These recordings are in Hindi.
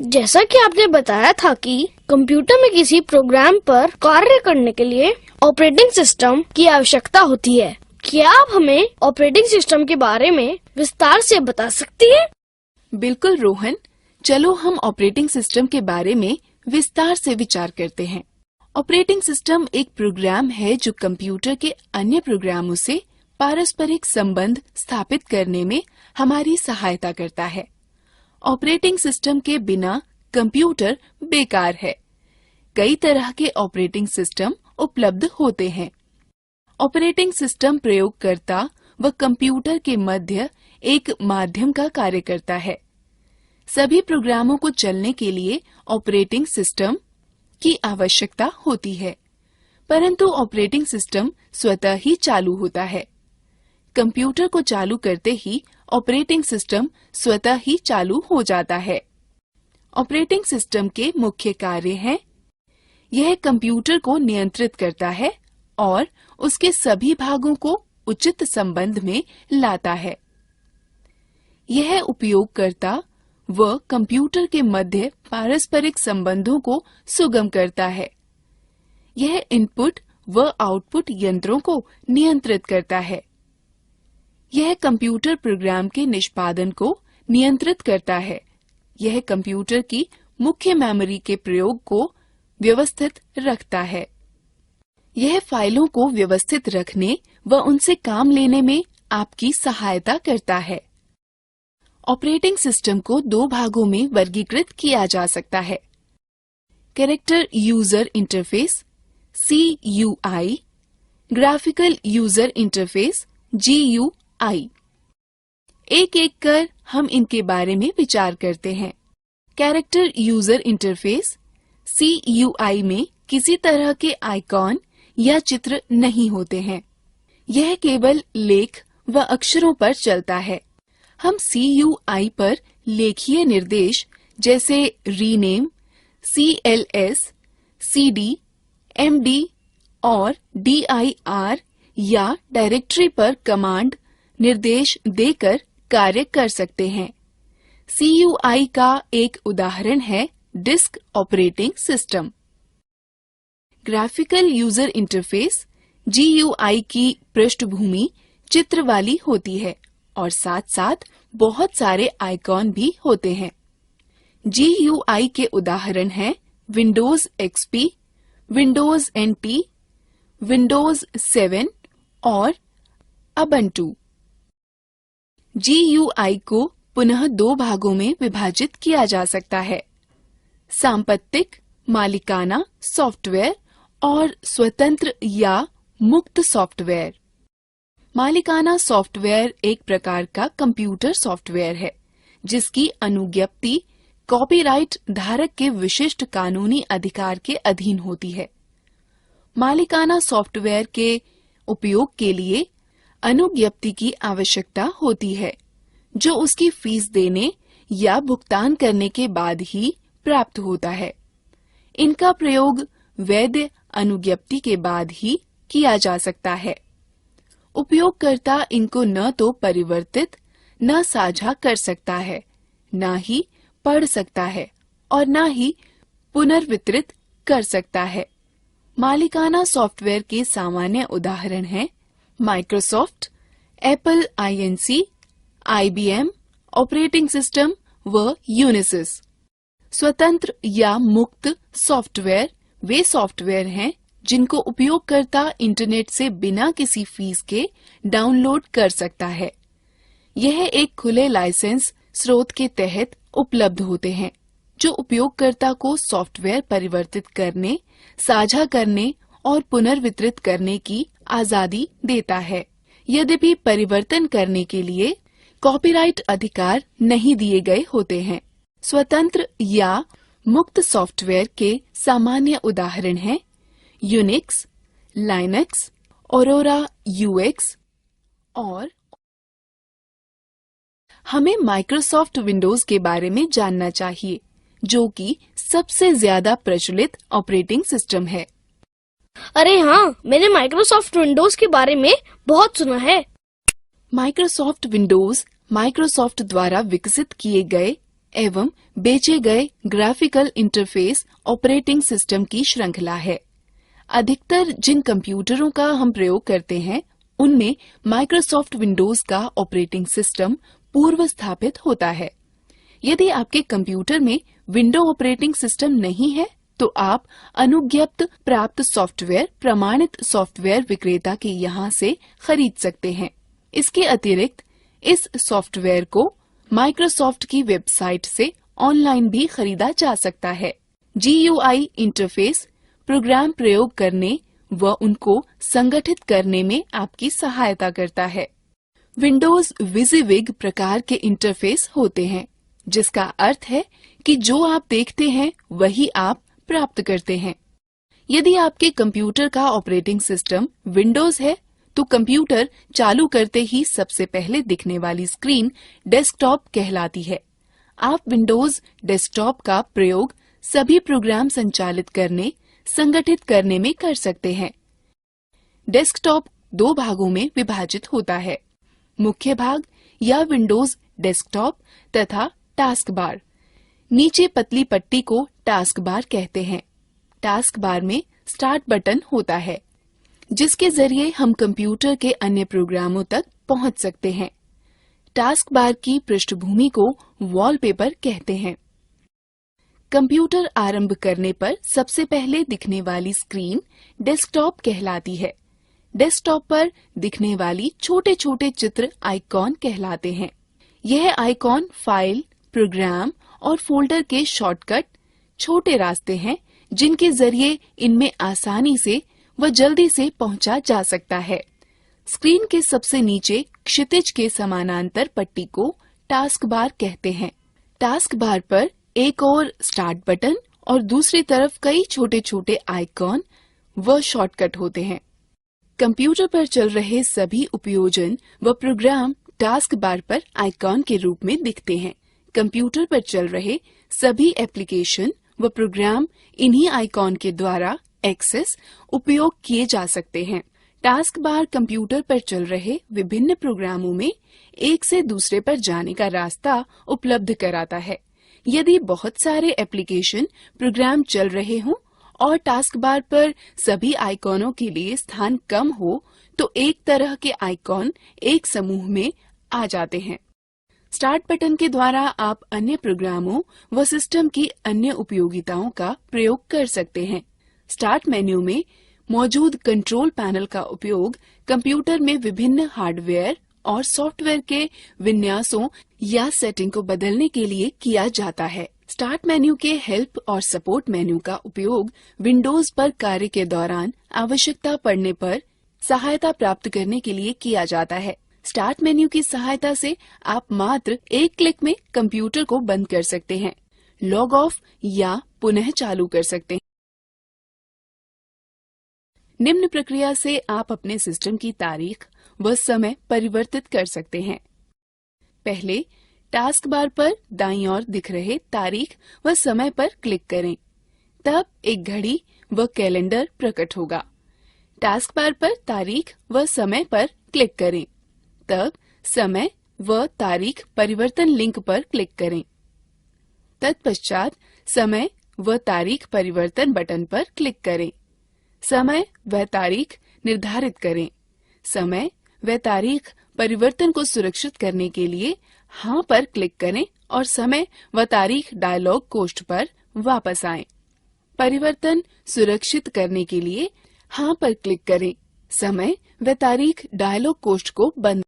जैसा कि आपने बताया था कि कंप्यूटर में किसी प्रोग्राम पर कार्य करने के लिए ऑपरेटिंग सिस्टम की आवश्यकता होती है। क्या आप हमें ऑपरेटिंग सिस्टम के बारे में विस्तार से बता सकती हैं? बिल्कुल रोहन, चलो हम ऑपरेटिंग सिस्टम के बारे में विस्तार से विचार करते हैं। ऑपरेटिंग सिस्टम एक प्रोग्राम है जो कंप्यूटर के अन्य प्रोग्रामों से पारस्परिक संबंध स्थापित करने में हमारी सहायता करता है। ऑपरेटिंग सिस्टम के बिना कंप्यूटर बेकार है। कई तरह के ऑपरेटिंग सिस्टम उपलब्ध होते हैं। ऑपरेटिंग सिस्टम प्रयोगकर्ता व कंप्यूटर के मध्य एक माध्यम का कार्य करता है। सभी प्रोग्रामों को चलने के लिए ऑपरेटिंग सिस्टम की आवश्यकता होती है, परंतु ऑपरेटिंग सिस्टम स्वतः ही चालू होता है। कंप्यूटर को चालू करते ही ऑपरेटिंग सिस्टम स्वतः ही चालू हो जाता है। ऑपरेटिंग सिस्टम के मुख्य कार्य हैं: यह कंप्यूटर को नियंत्रित करता है और उसके सभी भागों को उचित संबंध में लाता है। यह उपयोगकर्ता व कंप्यूटर के मध्य पारस्परिक संबंधों को सुगम करता है। यह इनपुट व आउटपुट यंत्रों को नियंत्रित करता है। यह कंप्यूटर प्रोग्राम के निष्पादन को नियंत्रित करता है। यह कंप्यूटर की मुख्य मेमोरी के प्रयोग को व्यवस्थित रखता है। यह फाइलों को व्यवस्थित रखने व उनसे काम लेने में आपकी सहायता करता है। ऑपरेटिंग सिस्टम को दो भागों में वर्गीकृत किया जा सकता है: character user interface (CUI), graphical user interface (GUI). एक-एक कर हम इनके बारे में विचार करते हैं। कैरेक्टर यूजर इंटरफेस (CUI) में किसी तरह के आइकॉन या चित्र नहीं होते हैं। यह केवल लेख व अक्षरों पर चलता है। हम CUI पर लेखीय निर्देश जैसे रीनेम, CLS, CD, MD और DIR या डायरेक्टरी पर कमांड निर्देश देकर कार्य कर सकते हैं। CUI का एक उदाहरण है disk operating system. Graphical user interface GUI की पृष्ठभूमि चित्र वाली होती है और साथ-साथ बहुत सारे आइकॉन भी होते हैं। GUI के उदाहरण हैं Windows XP, Windows NT, Windows 7 और उबुंटू। GUI को पुनः दो भागों में विभाजित किया जा सकता है: सांपत्तिक मालिकाना सॉफ्टवेयर और स्वतंत्र या मुक्त सॉफ्टवेयर। मालिकाना सॉफ्टवेयर एक प्रकार का कंप्यूटर सॉफ्टवेयर है जिसकी अनुज्ञप्ति कॉपीराइट धारक के विशिष्ट कानूनी अधिकार के अधीन होती है। मालिकाना सॉफ्टवेयर के उपयोग के लिए अनुज्ञप्ति की आवश्यकता होती है, जो उसकी फीस देने या भुगतान करने के बाद ही प्राप्त होता है। इनका प्रयोग वैध अनुज्ञप्ति के बाद ही किया जा सकता है। उपयोगकर्ता इनको न तो परिवर्तित, न साझा कर सकता है, न ही पढ़ सकता है और न ही पुनर्वितरित कर सकता है। मालिकाना सॉफ्टवेयर के सामान्य उदाहरण हैं Microsoft, Apple INC, IBM operating system व यूनिसिस। स्वतंत्र या मुक्त सॉफ्टवेयर वे सॉफ्टवेयर हैं जिनको उपयोगकर्ता इंटरनेट से बिना किसी फीस के डाउनलोड कर सकता है। यह एक खुले लाइसेंस स्रोत के तहत उपलब्ध होते हैं, जो उपयोगकर्ता को सॉफ्टवेयर परिवर्तित करने, साझा करने और पुनर्वितरित करने की आजादी देता है। यद्यपि परिवर्तन करने के लिए कॉपीराइट अधिकार नहीं दिए गए होते हैं। स्वतंत्र या मुक्त सॉफ्टवेयर के सामान्य उदाहरण हैं यूनिक्स, लाइनक्स, ऑरोरा UX और हमें माइक्रोसॉफ्ट विंडोज के बारे में जानना चाहिए, जो कि सबसे ज्यादा प्रचलित ऑपरेटिंग सिस्टम है। अरे हाँ, मैंने माइक्रोसॉफ्ट विंडोज के बारे में बहुत सुना है। माइक्रोसॉफ्ट विंडोज माइक्रोसॉफ्ट द्वारा विकसित किए गए एवं बेचे गए ग्राफिकल इंटरफेस ऑपरेटिंग सिस्टम की श्रृंखला है। अधिकतर जिन कंप्यूटरों का हम प्रयोग करते हैं उनमें माइक्रोसॉफ्ट विंडोज का ऑपरेटिंग सिस्टम पूर्व स्थापित होता है। यदि आपके कंप्यूटर में विंडो ऑपरेटिंग सिस्टम नहीं है तो आप अनुज्ञप्त प्राप्त सॉफ्टवेयर प्रमाणित सॉफ्टवेयर विक्रेता के यहाँ से खरीद सकते हैं। इसके अतिरिक्त इस सॉफ्टवेयर को माइक्रोसॉफ्ट की वेबसाइट से ऑनलाइन भी खरीदा जा सकता है। GUI इंटरफेस प्रोग्राम प्रयोग करने व उनको संगठित करने में आपकी सहायता करता है। विंडोज विजिविग प्रकार के इंटरफेस होते हैं, जिसका अर्थ है कि जो आप देखते हैं वही आप प्राप्त करते हैं। यदि आपके कंप्यूटर का ऑपरेटिंग सिस्टम विंडोज है तो कंप्यूटर चालू करते ही सबसे पहले दिखने वाली स्क्रीन डेस्कटॉप कहलाती है। आप विंडोज डेस्कटॉप का प्रयोग सभी प्रोग्राम संचालित करने संगठित करने में कर सकते हैं। डेस्कटॉप दो भागों में विभाजित होता है, मुख्य भाग या विंडोज डेस्कटॉप तथा टास्क बार। नीचे पतली पट्टी को टास्क बार कहते हैं। टास्क बार में स्टार्ट बटन होता है, जिसके जरिए हम कंप्यूटर के अन्य प्रोग्रामों तक पहुंच सकते हैं। टास्क बार की पृष्ठभूमि को वॉलपेपर कहते हैं। कंप्यूटर आरंभ करने पर सबसे पहले दिखने वाली स्क्रीन डेस्कटॉप कहलाती है। डेस्कटॉप पर दिखने वाली छोटे छोटे चित्र आइकॉन कहलाते हैं। यह आइकॉन फाइल, प्रोग्राम और फोल्डर के शॉर्टकट छोटे रास्ते हैं, जिनके जरिए इनमें आसानी से व जल्दी से पहुंचा जा सकता है। स्क्रीन के सबसे नीचे क्षितिज के समानांतर पट्टी को टास्क बार कहते हैं। टास्क बार पर एक और स्टार्ट बटन और दूसरी तरफ कई छोटे छोटे आइकॉन व शॉर्टकट होते हैं। कंप्यूटर पर चल रहे सभी उपयोजन व प्रोग्राम टास्क बार पर आइकॉन के रूप में दिखते हैं। कंप्यूटर पर चल रहे सभी एप्लीकेशन व प्रोग्राम इन्हीं आइकॉन के द्वारा एक्सेस उपयोग किए जा सकते हैं। टास्क बार कंप्यूटर पर चल रहे विभिन्न प्रोग्रामों में एक से दूसरे पर जाने का रास्ता उपलब्ध कराता है। यदि बहुत सारे एप्लीकेशन प्रोग्राम चल रहे हों और टास्क बार पर सभी आइकॉनों के लिए स्थान कम हो तो एक तरह के आइकॉन एक समूह में आ जाते हैं। स्टार्ट बटन के द्वारा आप अन्य प्रोग्रामों व सिस्टम की अन्य उपयोगिताओं का प्रयोग कर सकते हैं। स्टार्ट मेन्यू में मौजूद कंट्रोल पैनल का उपयोग कंप्यूटर में विभिन्न हार्डवेयर और सॉफ्टवेयर के विन्यासों या सेटिंग को बदलने के लिए किया जाता है। स्टार्ट मेन्यू के हेल्प और सपोर्ट मेन्यू का उपयोग विंडोज पर कार्य के दौरान आवश्यकता पड़ने पर सहायता प्राप्त करने के लिए किया जाता है। स्टार्ट मेन्यू की सहायता से आप मात्र एक क्लिक में कंप्यूटर को बंद कर सकते हैं, लॉग ऑफ या पुनः चालू कर सकते हैं। निम्न प्रक्रिया से आप अपने सिस्टम की तारीख व समय परिवर्तित कर सकते हैं। पहले टास्क बार पर दाईं ओर दिख रहे तारीख व समय पर क्लिक करें, तब एक घड़ी व कैलेंडर प्रकट होगा। टास्क बार पर तारीख व समय पर क्लिक करें, तब समय व तारीख परिवर्तन लिंक पर क्लिक करें। तत्पश्चात समय व तारीख परिवर्तन बटन पर क्लिक करें। समय व तारीख निर्धारित करें। समय व तारीख परिवर्तन को सुरक्षित करने के लिए हाँ पर क्लिक करें और समय व तारीख डायलॉग कोष्ठ पर वापस आएं। परिवर्तन सुरक्षित करने के लिए हाँ पर क्लिक करें। समय व तारीख डायलॉग कोष्ठ को बंद।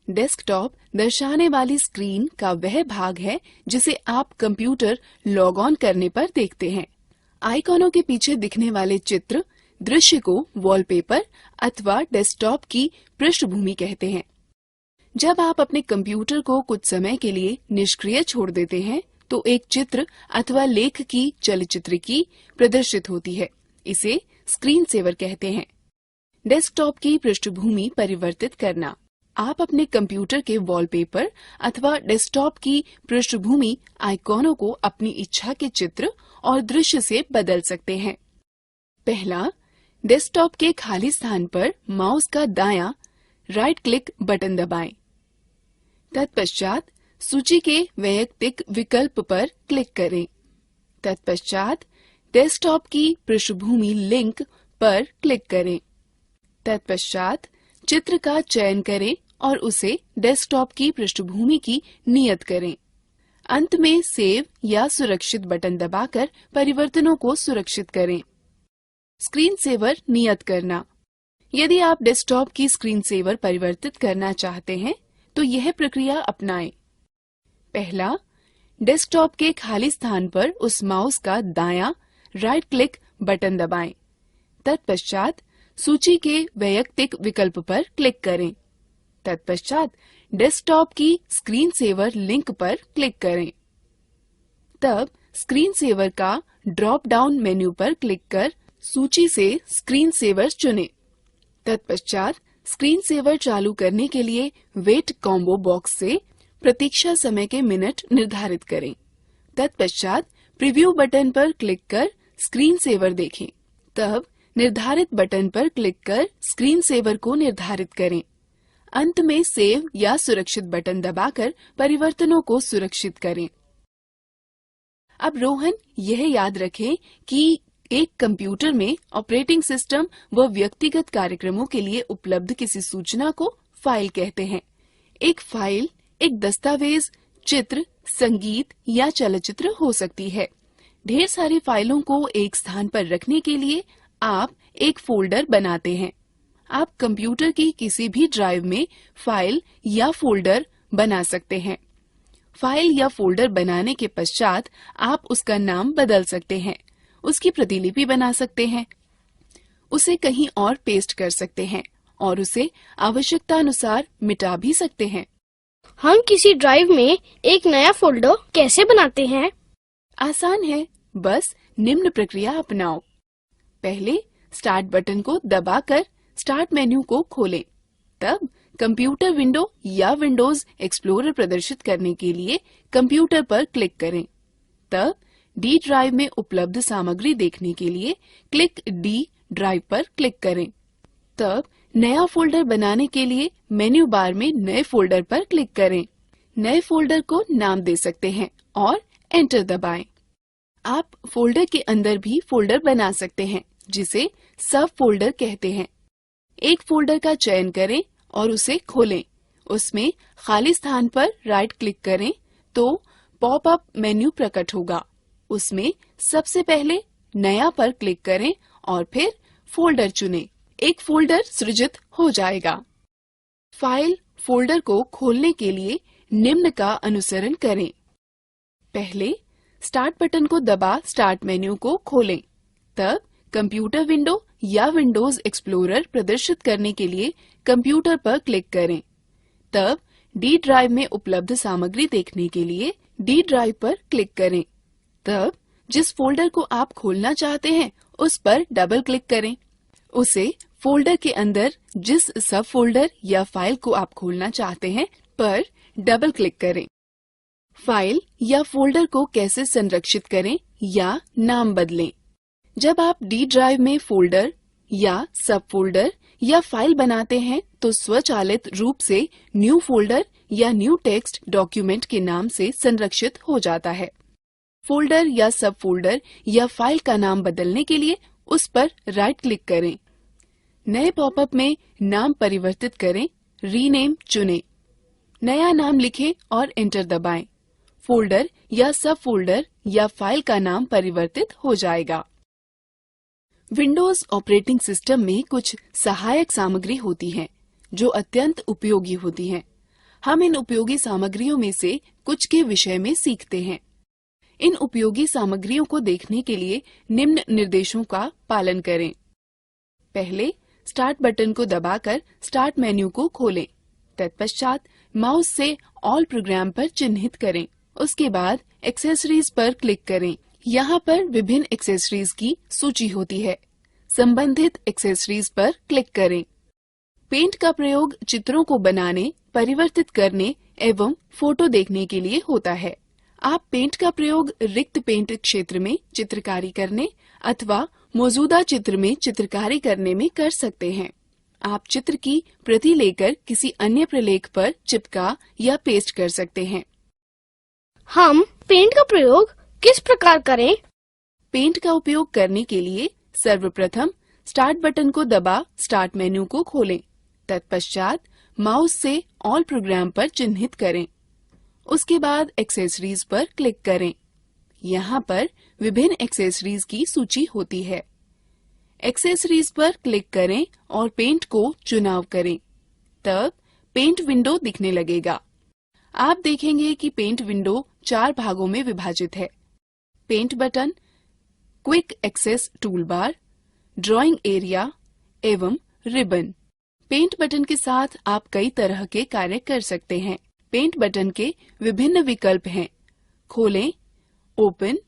डेस्कटॉप दर्शाने वाली स्क्रीन का वह भाग है जिसे आप कंप्यूटर लॉग ऑन करने पर देखते हैं। आइकॉनों के पीछे दिखने वाले चित्र दृश्य को वॉलपेपर अथवा डेस्कटॉप की पृष्ठभूमि कहते हैं। जब आप अपने कंप्यूटर को कुछ समय के लिए निष्क्रिय छोड़ देते हैं तो एक चित्र अथवा लेख की चलचित्र की प्रदर्शित होती है। इसे स्क्रीन सेवर कहते हैं। डेस्कटॉप की पृष्ठभूमि परिवर्तित करना। आप अपने कंप्यूटर के वॉलपेपर अथवा डेस्कटॉप की पृष्ठभूमि आइकॉनों को अपनी इच्छा के चित्र और दृश्य से बदल सकते हैं। पहला, डेस्कटॉप के खाली स्थान पर माउस का दायां राइट क्लिक बटन दबाएं। तत्पश्चात सूची के वैयक्तिक विकल्प पर क्लिक करें। तत्पश्चात डेस्कटॉप की पृष्ठभूमि लिंक पर क्लिक करें। तत्पश्चात चित्र का चयन करें और उसे डेस्कटॉप की पृष्ठभूमि की नियत करें। अंत में सेव या सुरक्षित बटन दबाकर परिवर्तनों को सुरक्षित करें। स्क्रीन सेवर नियत करना। यदि आप डेस्कटॉप की स्क्रीन सेवर परिवर्तित करना चाहते हैं तो यह प्रक्रिया अपनाएं। पहला, डेस्कटॉप के खाली स्थान पर उस माउस का दायां राइट क्लिक बटन दबाएं। तत्पश्चात सूची के वैयक्तिक विकल्प पर क्लिक करें। तत्पश्चात डेस्कटॉप की स्क्रीन सेवर लिंक पर क्लिक करें। तब स्क्रीन सेवर का ड्रॉप डाउन मेन्यू पर क्लिक कर सूची से स्क्रीन सेवर चुनें। तत्पश्चात स्क्रीन सेवर चालू करने के लिए वेट कॉम्बो बॉक्स से प्रतीक्षा समय के मिनट निर्धारित करें। तत्पश्चात प्रीव्यू बटन पर क्लिक कर स्क्रीन सेवर देखें। तब निर्धारित बटन पर क्लिक कर स्क्रीन सेवर को निर्धारित करें। अंत में सेव या सुरक्षित बटन दबाकर परिवर्तनों को सुरक्षित करें। अब रोहन, यह याद रखें कि एक कंप्यूटर में ऑपरेटिंग सिस्टम व व्यक्तिगत कार्यक्रमों के लिए उपलब्ध किसी सूचना को फाइल कहते हैं। एक फाइल एक दस्तावेज, चित्र, संगीत या चलचित्र हो सकती है। ढेर सारी फाइलों को एक स्थान पर रखने के लिए आप एक फोल्डर बनाते हैं। आप कंप्यूटर की किसी भी ड्राइव में फाइल या फोल्डर बना सकते हैं। फाइल या फोल्डर बनाने के पश्चात आप उसका नाम बदल सकते हैं, उसकी प्रतिलिपि बना सकते हैं, उसे कहीं और पेस्ट कर सकते हैं और उसे आवश्यकतानुसार मिटा भी सकते हैं। हम किसी ड्राइव में एक नया फोल्डर कैसे बनाते हैं? आसान है, बस निम्न प्रक्रिया अपनाओ। पहले स्टार्ट बटन को दबाकर स्टार्ट मेन्यू को खोलें। तब कंप्यूटर विंडो या विंडोज एक्सप्लोरर प्रदर्शित करने के लिए कंप्यूटर पर क्लिक करें। तब डी ड्राइव में उपलब्ध सामग्री देखने के लिए क्लिक डी ड्राइव पर क्लिक करें। तब नया फोल्डर बनाने के लिए मेन्यू बार में नए फोल्डर पर क्लिक करें। नए फोल्डर को नाम दे सकते हैं और एंटर दबाएं। आप फोल्डर के अंदर भी फोल्डर बना सकते हैं, जिसे सब फोल्डर कहते हैं। एक फोल्डर का चयन करें और उसे खोलें। उसमें खाली स्थान पर राइट क्लिक करें तो पॉपअप मेन्यू प्रकट होगा। उसमें सबसे पहले नया पर क्लिक करें और फिर फोल्डर चुनें। एक फोल्डर सृजित हो जाएगा। फाइल फोल्डर को खोलने के लिए निम्न का अनुसरण करें। पहले स्टार्ट बटन को दबा स्टार्ट मेन्यू को खोलें। तब कंप्यूटर विंडो या विंडोज एक्सप्लोरर प्रदर्शित करने के लिए कंप्यूटर पर क्लिक करें। तब डी ड्राइव में उपलब्ध सामग्री देखने के लिए डी ड्राइव पर क्लिक करें। तब जिस फोल्डर को आप खोलना चाहते हैं उस पर डबल क्लिक करें। उसे फोल्डर के अंदर जिस सब फोल्डर या फाइल को आप खोलना चाहते हैं पर डबल क्लिक करें। फाइल या फोल्डर को कैसे संरक्षित करें या नाम बदलें। जब आप डी ड्राइव में फोल्डर या सब फोल्डर या फाइल बनाते हैं तो स्वचालित रूप से न्यू फोल्डर या न्यू टेक्स्ट डॉक्यूमेंट के नाम से संरक्षित हो जाता है। फोल्डर या सब फोल्डर या फाइल का नाम बदलने के लिए उस पर राइट क्लिक करें। नए पॉपअप में नाम परिवर्तित करें, रीनेम चुनें। नया नाम लिखें और एंटर दबाएं। फोल्डर या सब फोल्डर या फाइल का नाम परिवर्तित हो जाएगा। विंडोज ऑपरेटिंग सिस्टम में कुछ सहायक सामग्री होती है जो अत्यंत उपयोगी होती हैं। हम इन उपयोगी सामग्रियों में से कुछ के विषय में सीखते हैं। इन उपयोगी सामग्रियों को देखने के लिए निम्न निर्देशों का पालन करें। पहले स्टार्ट बटन को दबाकर स्टार्ट मेन्यू को खोलें। तत्पश्चात माउस से ऑल प्रोग्राम पर चिन्हित करें। उसके बाद एक्सेसरीज पर क्लिक करें। यहाँ पर विभिन्न एक्सेसरीज की सूची होती है। संबंधित एक्सेसरीज पर क्लिक करें। पेंट का प्रयोग चित्रों को बनाने, परिवर्तित करने एवं फोटो देखने के लिए होता है। आप पेंट का प्रयोग रिक्त पेंट क्षेत्र में चित्रकारी करने अथवा मौजूदा चित्र में चित्रकारी करने में कर सकते हैं। आप चित्र की प्रति लेकर किसी अन्य प्रलेख पर चिपका या पेस्ट कर सकते हैं। हम पेंट का प्रयोग किस प्रकार करें? पेंट का उपयोग करने के लिए सर्वप्रथम स्टार्ट बटन को दबा स्टार्ट मेन्यू को खोलें। तत्पश्चात माउस से ऑल प्रोग्राम पर चिन्हित करें। उसके बाद एक्सेसरीज पर क्लिक करें। यहाँ पर विभिन्न एक्सेसरीज की सूची होती है। एक्सेसरीज पर क्लिक करें और पेंट को चुनाव करें। तब पेंट विंडो दिखने लगेगा। आप देखेंगे कि पेंट विंडो 4 भागों में विभाजित है। Paint button, quick access toolbar, drawing area एवं रिबन। पेंट बटन के साथ आप कई तरह के कार्य कर सकते हैं। पेंट बटन के विभिन्न विकल्प हैं। खोलें, ओपन,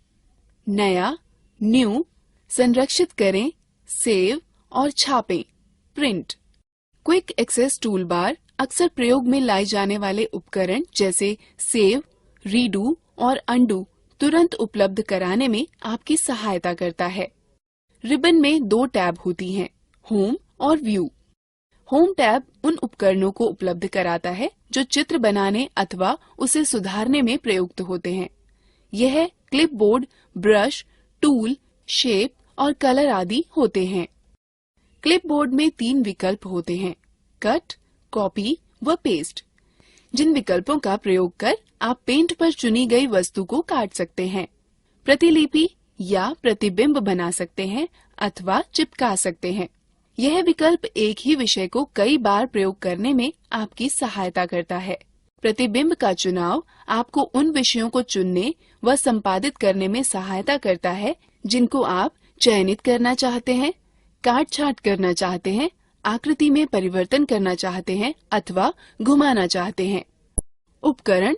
नया, न्यू, संरक्षित करें, सेव और छापें, प्रिंट। क्विक एक्सेस टूलबार अक्सर प्रयोग में लाए जाने वाले उपकरण जैसे सेव, रीडू और अंडू तुरंत उपलब्ध कराने में आपकी सहायता करता है। रिबन में 2 टैब होती हैं, होम और व्यू। होम टैब उन उपकरणों को उपलब्ध कराता है जो चित्र बनाने अथवा उसे सुधारने में प्रयुक्त होते हैं। यह क्लिपबोर्ड, ब्रश, टूल, शेप और कलर आदि होते हैं। क्लिपबोर्ड में 3 विकल्प होते हैं, कट, कॉपी व पेस्ट, जिन विकल्पों का प्रयोग कर आप पेंट पर चुनी गई वस्तु को काट सकते हैं, प्रतिलिपि या प्रतिबिंब बना सकते हैं अथवा चिपका सकते हैं। यह विकल्प एक ही विषय को कई बार प्रयोग करने में आपकी सहायता करता है। प्रतिबिंब का चुनाव आपको उन विषयों को चुनने व संपादित करने में सहायता करता है जिनको आप चयनित करना चाहते हैं, काट छांट करना चाहते हैं, आकृति में परिवर्तन करना चाहते हैं अथवा घुमाना चाहते हैं। उपकरण,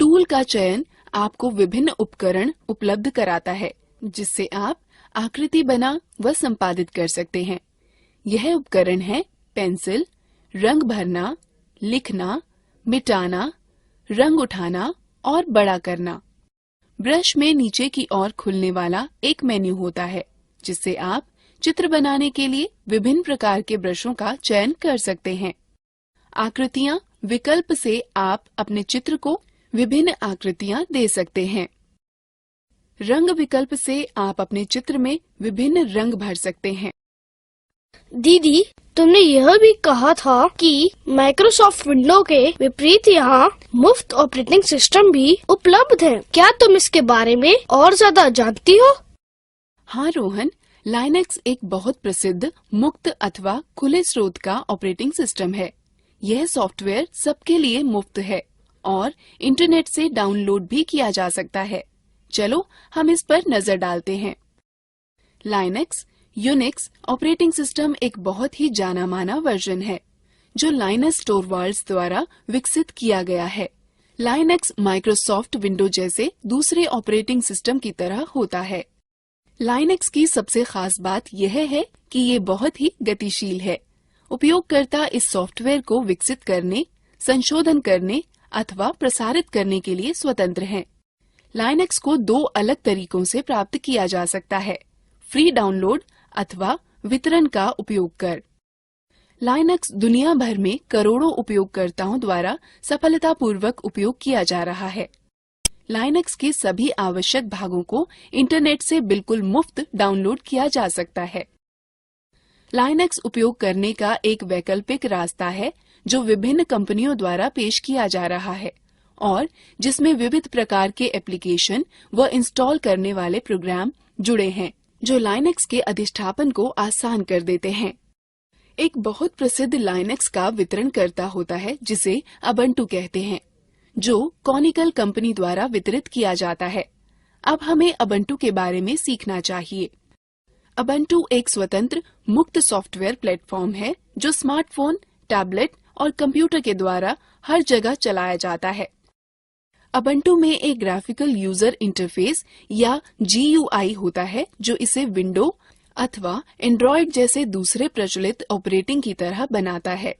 टूल का चयन आपको विभिन्न उपकरण उपलब्ध कराता है जिससे आप आकृति बना व संपादित कर सकते हैं। यह उपकरण है पेंसिल, रंग भरना, लिखना, मिटाना, रंग उठाना और बड़ा करना। ब्रश में नीचे की ओर खुलने वाला एक मेन्यू होता है जिससे आप चित्र बनाने के लिए विभिन्न प्रकार के ब्रशों का चयन कर सकते हैं। आकृतियाँ विकल्प से आप अपने चित्र को विभिन्न आकृतियाँ दे सकते हैं। रंग विकल्प से आप अपने चित्र में विभिन्न रंग भर सकते हैं। दीदी, तुमने यह भी कहा था कि माइक्रोसॉफ्ट विंडो के विपरीत यहाँ मुफ्त ऑपरेटिंग सिस्टम भी उपलब्ध है। क्या तुम इसके बारे में और ज्यादा जानती हो? हाँ रोहन, लाइनक्स एक बहुत प्रसिद्ध मुक्त अथवा खुले स्रोत का ऑपरेटिंग सिस्टम है। यह सॉफ्टवेयर सबके लिए मुफ्त है और इंटरनेट से डाउनलोड भी किया जा सकता है। चलो हम इस पर नजर डालते हैं। लाइनक्स यूनिक्स ऑपरेटिंग सिस्टम एक बहुत ही जाना माना वर्जन है जो लाइनस टोरवाल्ड्स द्वारा विकसित किया गया है। लाइनक्स माइक्रोसॉफ्ट विंडो जैसे दूसरे ऑपरेटिंग सिस्टम की तरह होता है। लाइनक्स की सबसे खास बात यह है कि ये बहुत ही गतिशील है। उपयोगकर्ता इस सॉफ्टवेयर को विकसित करने, संशोधन करने अथवा प्रसारित करने के लिए स्वतंत्र हैं। लाइनक्स को 2 अलग तरीकों से प्राप्त किया जा सकता है, फ्री डाउनलोड अथवा वितरण का उपयोग कर। लाइनक्स दुनिया भर में करोड़ों उपयोगकर्ताओं द्वारा सफलतापूर्वक उपयोग किया जा रहा है। लाइनक्स के सभी आवश्यक भागों को इंटरनेट से बिल्कुल मुफ्त डाउनलोड किया जा सकता है। लाइनक्स उपयोग करने का एक वैकल्पिक रास्ता है जो विभिन्न कंपनियों द्वारा पेश किया जा रहा है और जिसमें विविध प्रकार के एप्लीकेशन व इंस्टॉल करने वाले प्रोग्राम जुड़े हैं जो लाइनक्स के अधिष्ठापन को आसान कर देते हैं। एक बहुत प्रसिद्ध लाइनक्स का वितरणकर्ता होता है जिसे अबंटू कहते हैं, जो कॉनिकल कंपनी द्वारा वितरित किया जाता है। अब हमें अबंटू के बारे में सीखना चाहिए। अबंटू एक स्वतंत्र मुक्त सॉफ्टवेयर प्लेटफॉर्म है जो स्मार्टफोन, टैबलेट और कंप्यूटर के द्वारा हर जगह चलाया जाता है। अबंटू में एक ग्राफिकल यूजर इंटरफेस या GUI होता है जो इसे विंडो अथवा एंड्रॉयड जैसे दूसरे प्रचलित ऑपरेटिंग की तरह बनाता है।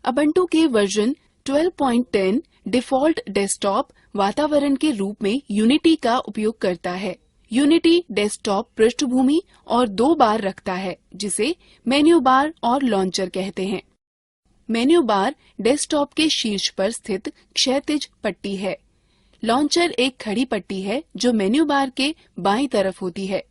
अबंटू के वर्जन 12.10 डिफॉल्ट डेस्कटॉप वातावरण के रूप में यूनिटी का उपयोग करता है। यूनिटी डेस्कटॉप पृष्ठभूमि और 2 बार रखता है जिसे मेन्यू बार और लॉन्चर कहते हैं। मेन्यू बार डेस्कटॉप के शीर्ष पर स्थित क्षैतिज पट्टी है। लॉन्चर एक खड़ी पट्टी है जो मेन्यू बार के बाईं तरफ होती है।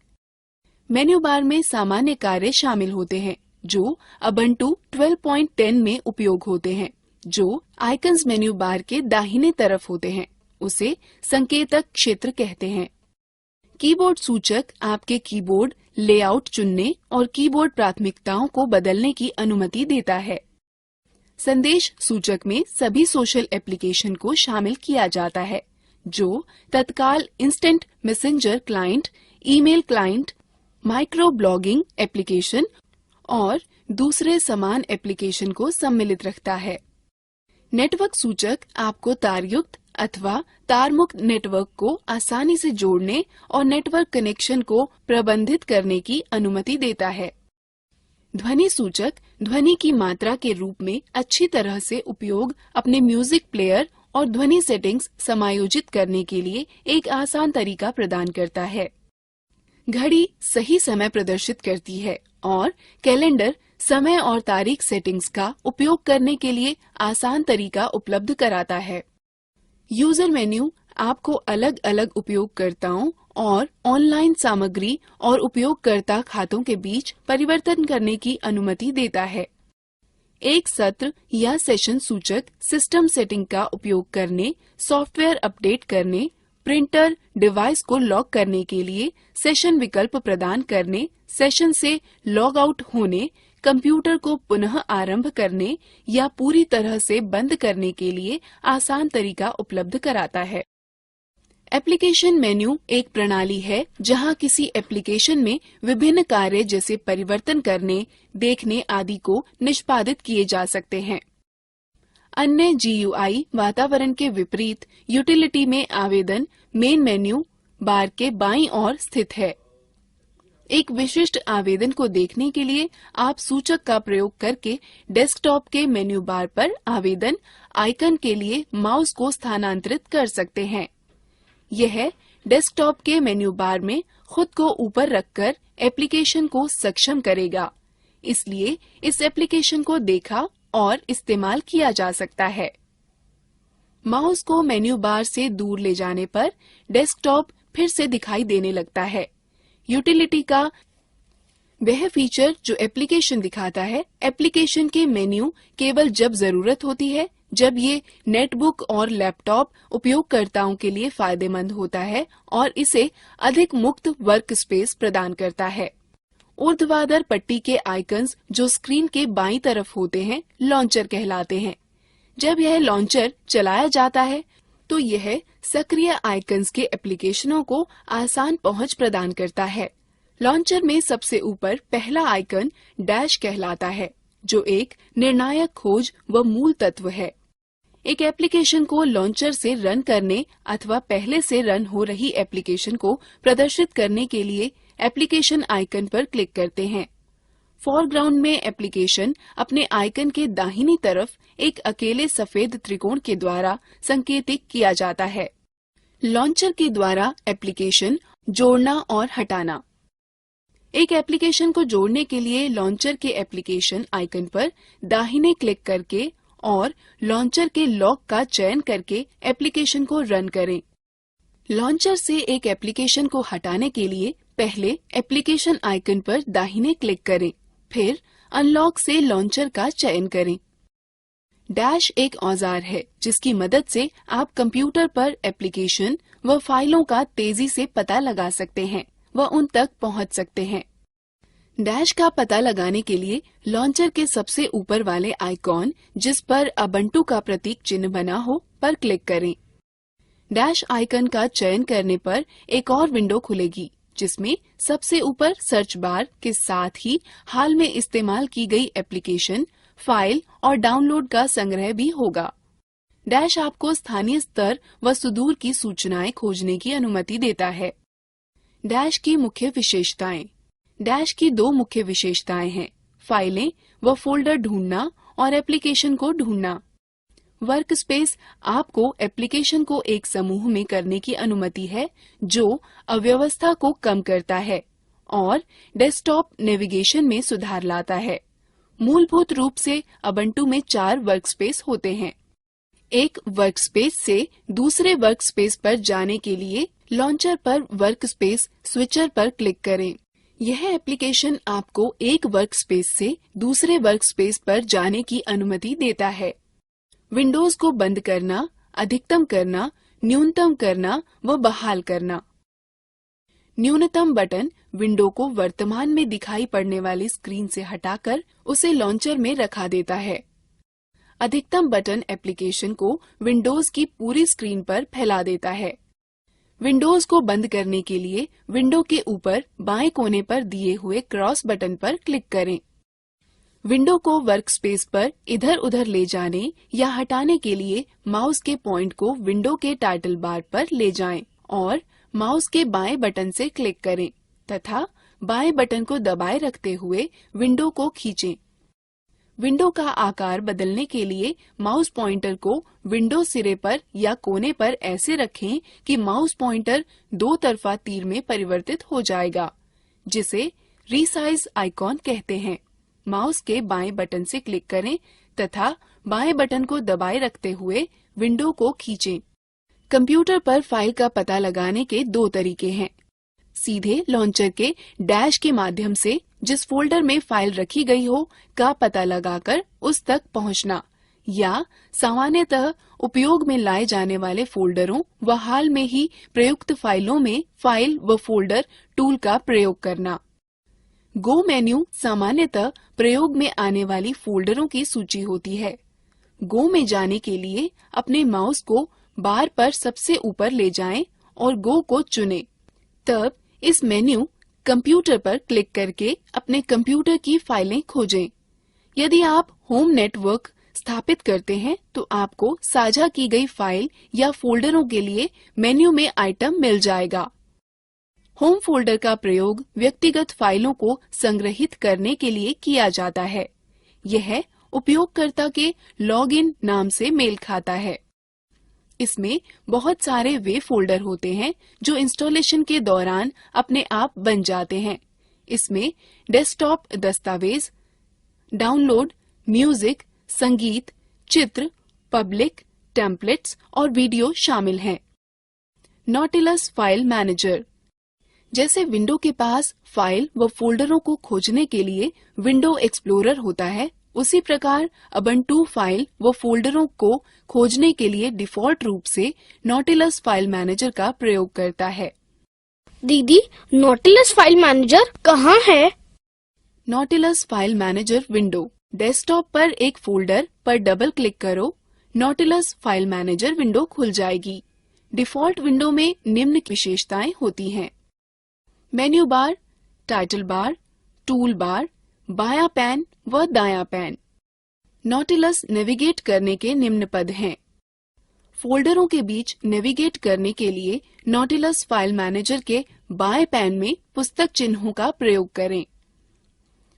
मेन्यू बार में सामान्य कार्य शामिल होते हैं जो उबुंटू 12.10 में उपयोग होते हैं। जो आइकन्स मेन्यू बार के दाहिने तरफ होते हैं उसे संकेतक क्षेत्र कहते हैं। कीबोर्ड सूचक आपके कीबोर्ड लेआउट चुनने और कीबोर्ड प्राथमिकताओं को बदलने की अनुमति देता है। संदेश सूचक में सभी सोशल एप्लीकेशन को शामिल किया जाता है जो तत्काल instant messenger client, email client, micro blogging application और दूसरे समान एप्लीकेशन को सम्मिलित रखता है। नेटवर्क सूचक आपको तारयुक्त अथवा तारमुक्त नेटवर्क को आसानी से जोड़ने और नेटवर्क कनेक्शन को प्रबंधित करने की अनुमति देता है। ध्वनि सूचक ध्वनि की मात्रा के रूप में अच्छी तरह से उपयोग अपने म्यूजिक प्लेयर और ध्वनि सेटिंग्स समायोजित करने के लिए एक आसान तरीका प्रदान करता है। घड़ी सही समय प्रदर्शित करती है और कैलेंडर समय और तारीख सेटिंग्स का उपयोग करने के लिए आसान तरीका उपलब्ध कराता है। यूजर मेन्यू आपको अलग अलग उपयोगकर्ताओं और ऑनलाइन सामग्री और उपयोगकर्ता खातों के बीच परिवर्तन करने की अनुमति देता है। एक सत्र या सेशन सूचक सिस्टम सेटिंग का उपयोग करने, सॉफ्टवेयर अपडेट करने, प्रिंटर डिवाइस को लॉक करने के लिए सेशन विकल्प प्रदान करने, सेशन से लॉग आउट होने, कंप्यूटर को पुनः आरंभ करने या पूरी तरह से बंद करने के लिए आसान तरीका उपलब्ध कराता है। एप्लीकेशन मेन्यू एक प्रणाली है जहां किसी एप्लीकेशन में विभिन्न कार्य जैसे परिवर्तन करने, देखने आदि को निष्पादित किए जा सकते हैं। अन्य GUI वातावरण के विपरीत यूटिलिटी में आवेदन मेन मेन्यू बार के बाईं ओर स्थित है। एक विशिष्ट आवेदन को देखने के लिए आप सूचक का प्रयोग करके डेस्कटॉप के मेन्यू बार पर आवेदन आइकन के लिए माउस को स्थानांतरित कर सकते हैं। यह डेस्कटॉप के मेन्यू बार में खुद को ऊपर रखकर एप्लीकेशन को सक्षम करेगा, इसलिए इस एप्लीकेशन को देखा और इस्तेमाल किया जा सकता है। माउस को मेन्यू बार से दूर ले जाने पर डेस्कटॉप फिर से दिखाई देने लगता है। यूटिलिटी का वह फीचर जो एप्लीकेशन दिखाता है, एप्लीकेशन के मेन्यू केवल जब जरूरत होती है, जब ये नेटबुक और लैपटॉप उपयोगकर्ताओं के लिए फायदेमंद होता है और इसे अधिक मुक्त वर्क स्पेस प्रदान करता है। ऊर्ध्वाधर पट्टी के आइकन्स जो स्क्रीन के बाईं तरफ होते हैं लॉन्चर कहलाते हैं। जब यह लॉन्चर चलाया जाता है तो यह सक्रिय आइकन्स के एप्लीकेशनों को आसान पहुंच प्रदान करता है। लॉन्चर में सबसे ऊपर पहला आइकन डैश कहलाता है जो एक निर्णायक खोज व मूल तत्व है। एक एप्लीकेशन को लॉन्चर से रन करने अथवा पहले से रन हो रही एप्लीकेशन को प्रदर्शित करने के लिए एप्लीकेशन आइकन पर क्लिक करते हैं। फोरग्राउंड में एप्लीकेशन अपने आइकन के दाहिनी तरफ एक अकेले सफेद त्रिकोण के द्वारा संकेतित किया जाता है। लॉन्चर के द्वारा एप्लीकेशन जोड़ना और हटाना। एक एप्लीकेशन को जोड़ने के लिए लॉन्चर के एप्लीकेशन आइकन पर दाहिने क्लिक करके और लॉन्चर के लॉक का चयन करके एप्लीकेशन को रन करें। लॉन्चर से एक एप्लीकेशन को हटाने के लिए पहले एप्लीकेशन आइकन पर दाहिने क्लिक करें, फिर अनलॉक से लॉन्चर का चयन करें। डैश एक औजार है जिसकी मदद से आप कंप्यूटर पर एप्लीकेशन व फाइलों का तेजी से पता लगा सकते हैं व उन तक पहुंच सकते हैं। डैश का पता लगाने के लिए लॉन्चर के सबसे ऊपर वाले आइकॉन जिस पर उबुंटू का प्रतीक चिन्ह बना हो पर क्लिक करें। डैश आइकन का चयन करने पर एक और विंडो खुलेगी जिसमें सबसे ऊपर सर्च बार के साथ ही हाल में इस्तेमाल की गई एप्लीकेशन, फाइल और डाउनलोड का संग्रह भी होगा। डैश आपको स्थानीय स्तर व सुदूर की सूचनाएं खोजने की अनुमति देता है। डैश की मुख्य विशेषताएं। डैश की दो मुख्य विशेषताएं हैं, फाइलें व फोल्डर ढूंढना और एप्लीकेशन को ढूंढना। वर्क स्पेस आपको एप्लीकेशन को एक समूह में करने की अनुमति है जो अव्यवस्था को कम करता है और डेस्कटॉप नेविगेशन में सुधार लाता है। मूलभूत रूप से उबुंटू में 4 वर्कस्पेस होते हैं। एक वर्कस्पेस से दूसरे वर्कस्पेस पर जाने के लिए लॉन्चर पर वर्कस्पेस स्विचर पर क्लिक करें। यह एप्लीकेशन आपको एक वर्कस्पेस से दूसरे वर्कस्पेस पर जाने की अनुमति देता है। विंडोज को बंद करना, अधिकतम करना, न्यूनतम करना व बहाल करना। न्यूनतम बटन विंडो को वर्तमान में दिखाई पड़ने वाली स्क्रीन से हटाकर उसे लॉन्चर में रखा देता है। अधिकतम बटन एप्लीकेशन को विंडोज की पूरी स्क्रीन पर फैला देता है। विंडोज को बंद करने के लिए विंडो के ऊपर बाएं कोने पर दिए हुए क्रॉस बटन पर क्लिक करें। विंडो को वर्कस्पेस पर इधर उधर ले जाने या हटाने के लिए माउस के पॉइंट को विंडो के टाइटल बार पर ले जाएं और माउस के बाएं बटन से क्लिक करें तथा बाएं बटन को दबाए रखते हुए विंडो को खींचें। विंडो का आकार बदलने के लिए माउस पॉइंटर को विंडो सिरे पर या कोने पर ऐसे रखें कि माउस पॉइंटर दो तरफा तीर में परिवर्तित हो जाएगा, जिसे रीसाइज आइकॉन कहते हैं। माउस के बाएं बटन से क्लिक करें तथा बाएं बटन को दबाए रखते हुए विंडो को खींचें। कंप्यूटर पर फाइल का पता लगाने के दो तरीके हैं। सीधे लॉन्चर के डैश के माध्यम से जिस फोल्डर में फाइल रखी गई हो का पता लगाकर उस तक पहुंचना, या सामान्यतः उपयोग में लाए जाने वाले फोल्डरों व हाल में ही प्रयुक्त फाइलों में फाइल व फोल्डर टूल का प्रयोग करना। गो मेन्यू सामान्यतः प्रयोग में आने वाली फोल्डरों की सूची होती है। गो में जाने के लिए अपने माउस को बार पर सबसे ऊपर ले जाएं और गो को चुनें। तब इस मेन्यू कंप्यूटर पर क्लिक करके अपने कंप्यूटर की फाइलें खोजें। यदि आप होम नेटवर्क स्थापित करते हैं तो आपको साझा की गई फाइल या फोल्डरों के लिए मेन्यू में आइटम मिल जाएगा। होम फोल्डर का प्रयोग व्यक्तिगत फाइलों को संग्रहित करने के लिए किया जाता है। यह उपयोगकर्ता के लॉगिन नाम से मेल खाता है। इसमें बहुत सारे वे फोल्डर होते हैं जो इंस्टॉलेशन के दौरान अपने आप बन जाते हैं। इसमें डेस्कटॉप दस्तावेज, डाउनलोड, म्यूजिक, संगीत, चित्र, पब्लिक, टेम्पलेट्स और वीडियो शामिल हैं। Nautilus file manager. जैसे विंडो के पास फाइल व फोल्डरों को खोजने के लिए विंडो एक्सप्लोरर होता है, उसी प्रकार उबुंटू फाइल व फोल्डरों को खोजने के लिए डिफॉल्ट रूप से नॉटिलस फाइल मैनेजर का प्रयोग करता है। दीदी, नॉटिलस फाइल मैनेजर कहाँ है? Nautilus file manager window. Desktop पर एक फोल्डर पर डबल क्लिक करो, नॉटिलस फाइल मैनेजर विंडो खुल जाएगी। डिफॉल्ट विंडो में निम्न विशेषताएं होती हैं: menu bar, title bar, tool bar, बायां पैन व दायां पैन। नॉटिलस नेविगेट करने के निम्न पद हैं। फोल्डरों के बीच नेविगेट करने के लिए नॉटिलस फाइल मैनेजर के बाएं पैन में पुस्तक चिन्हों का प्रयोग करें।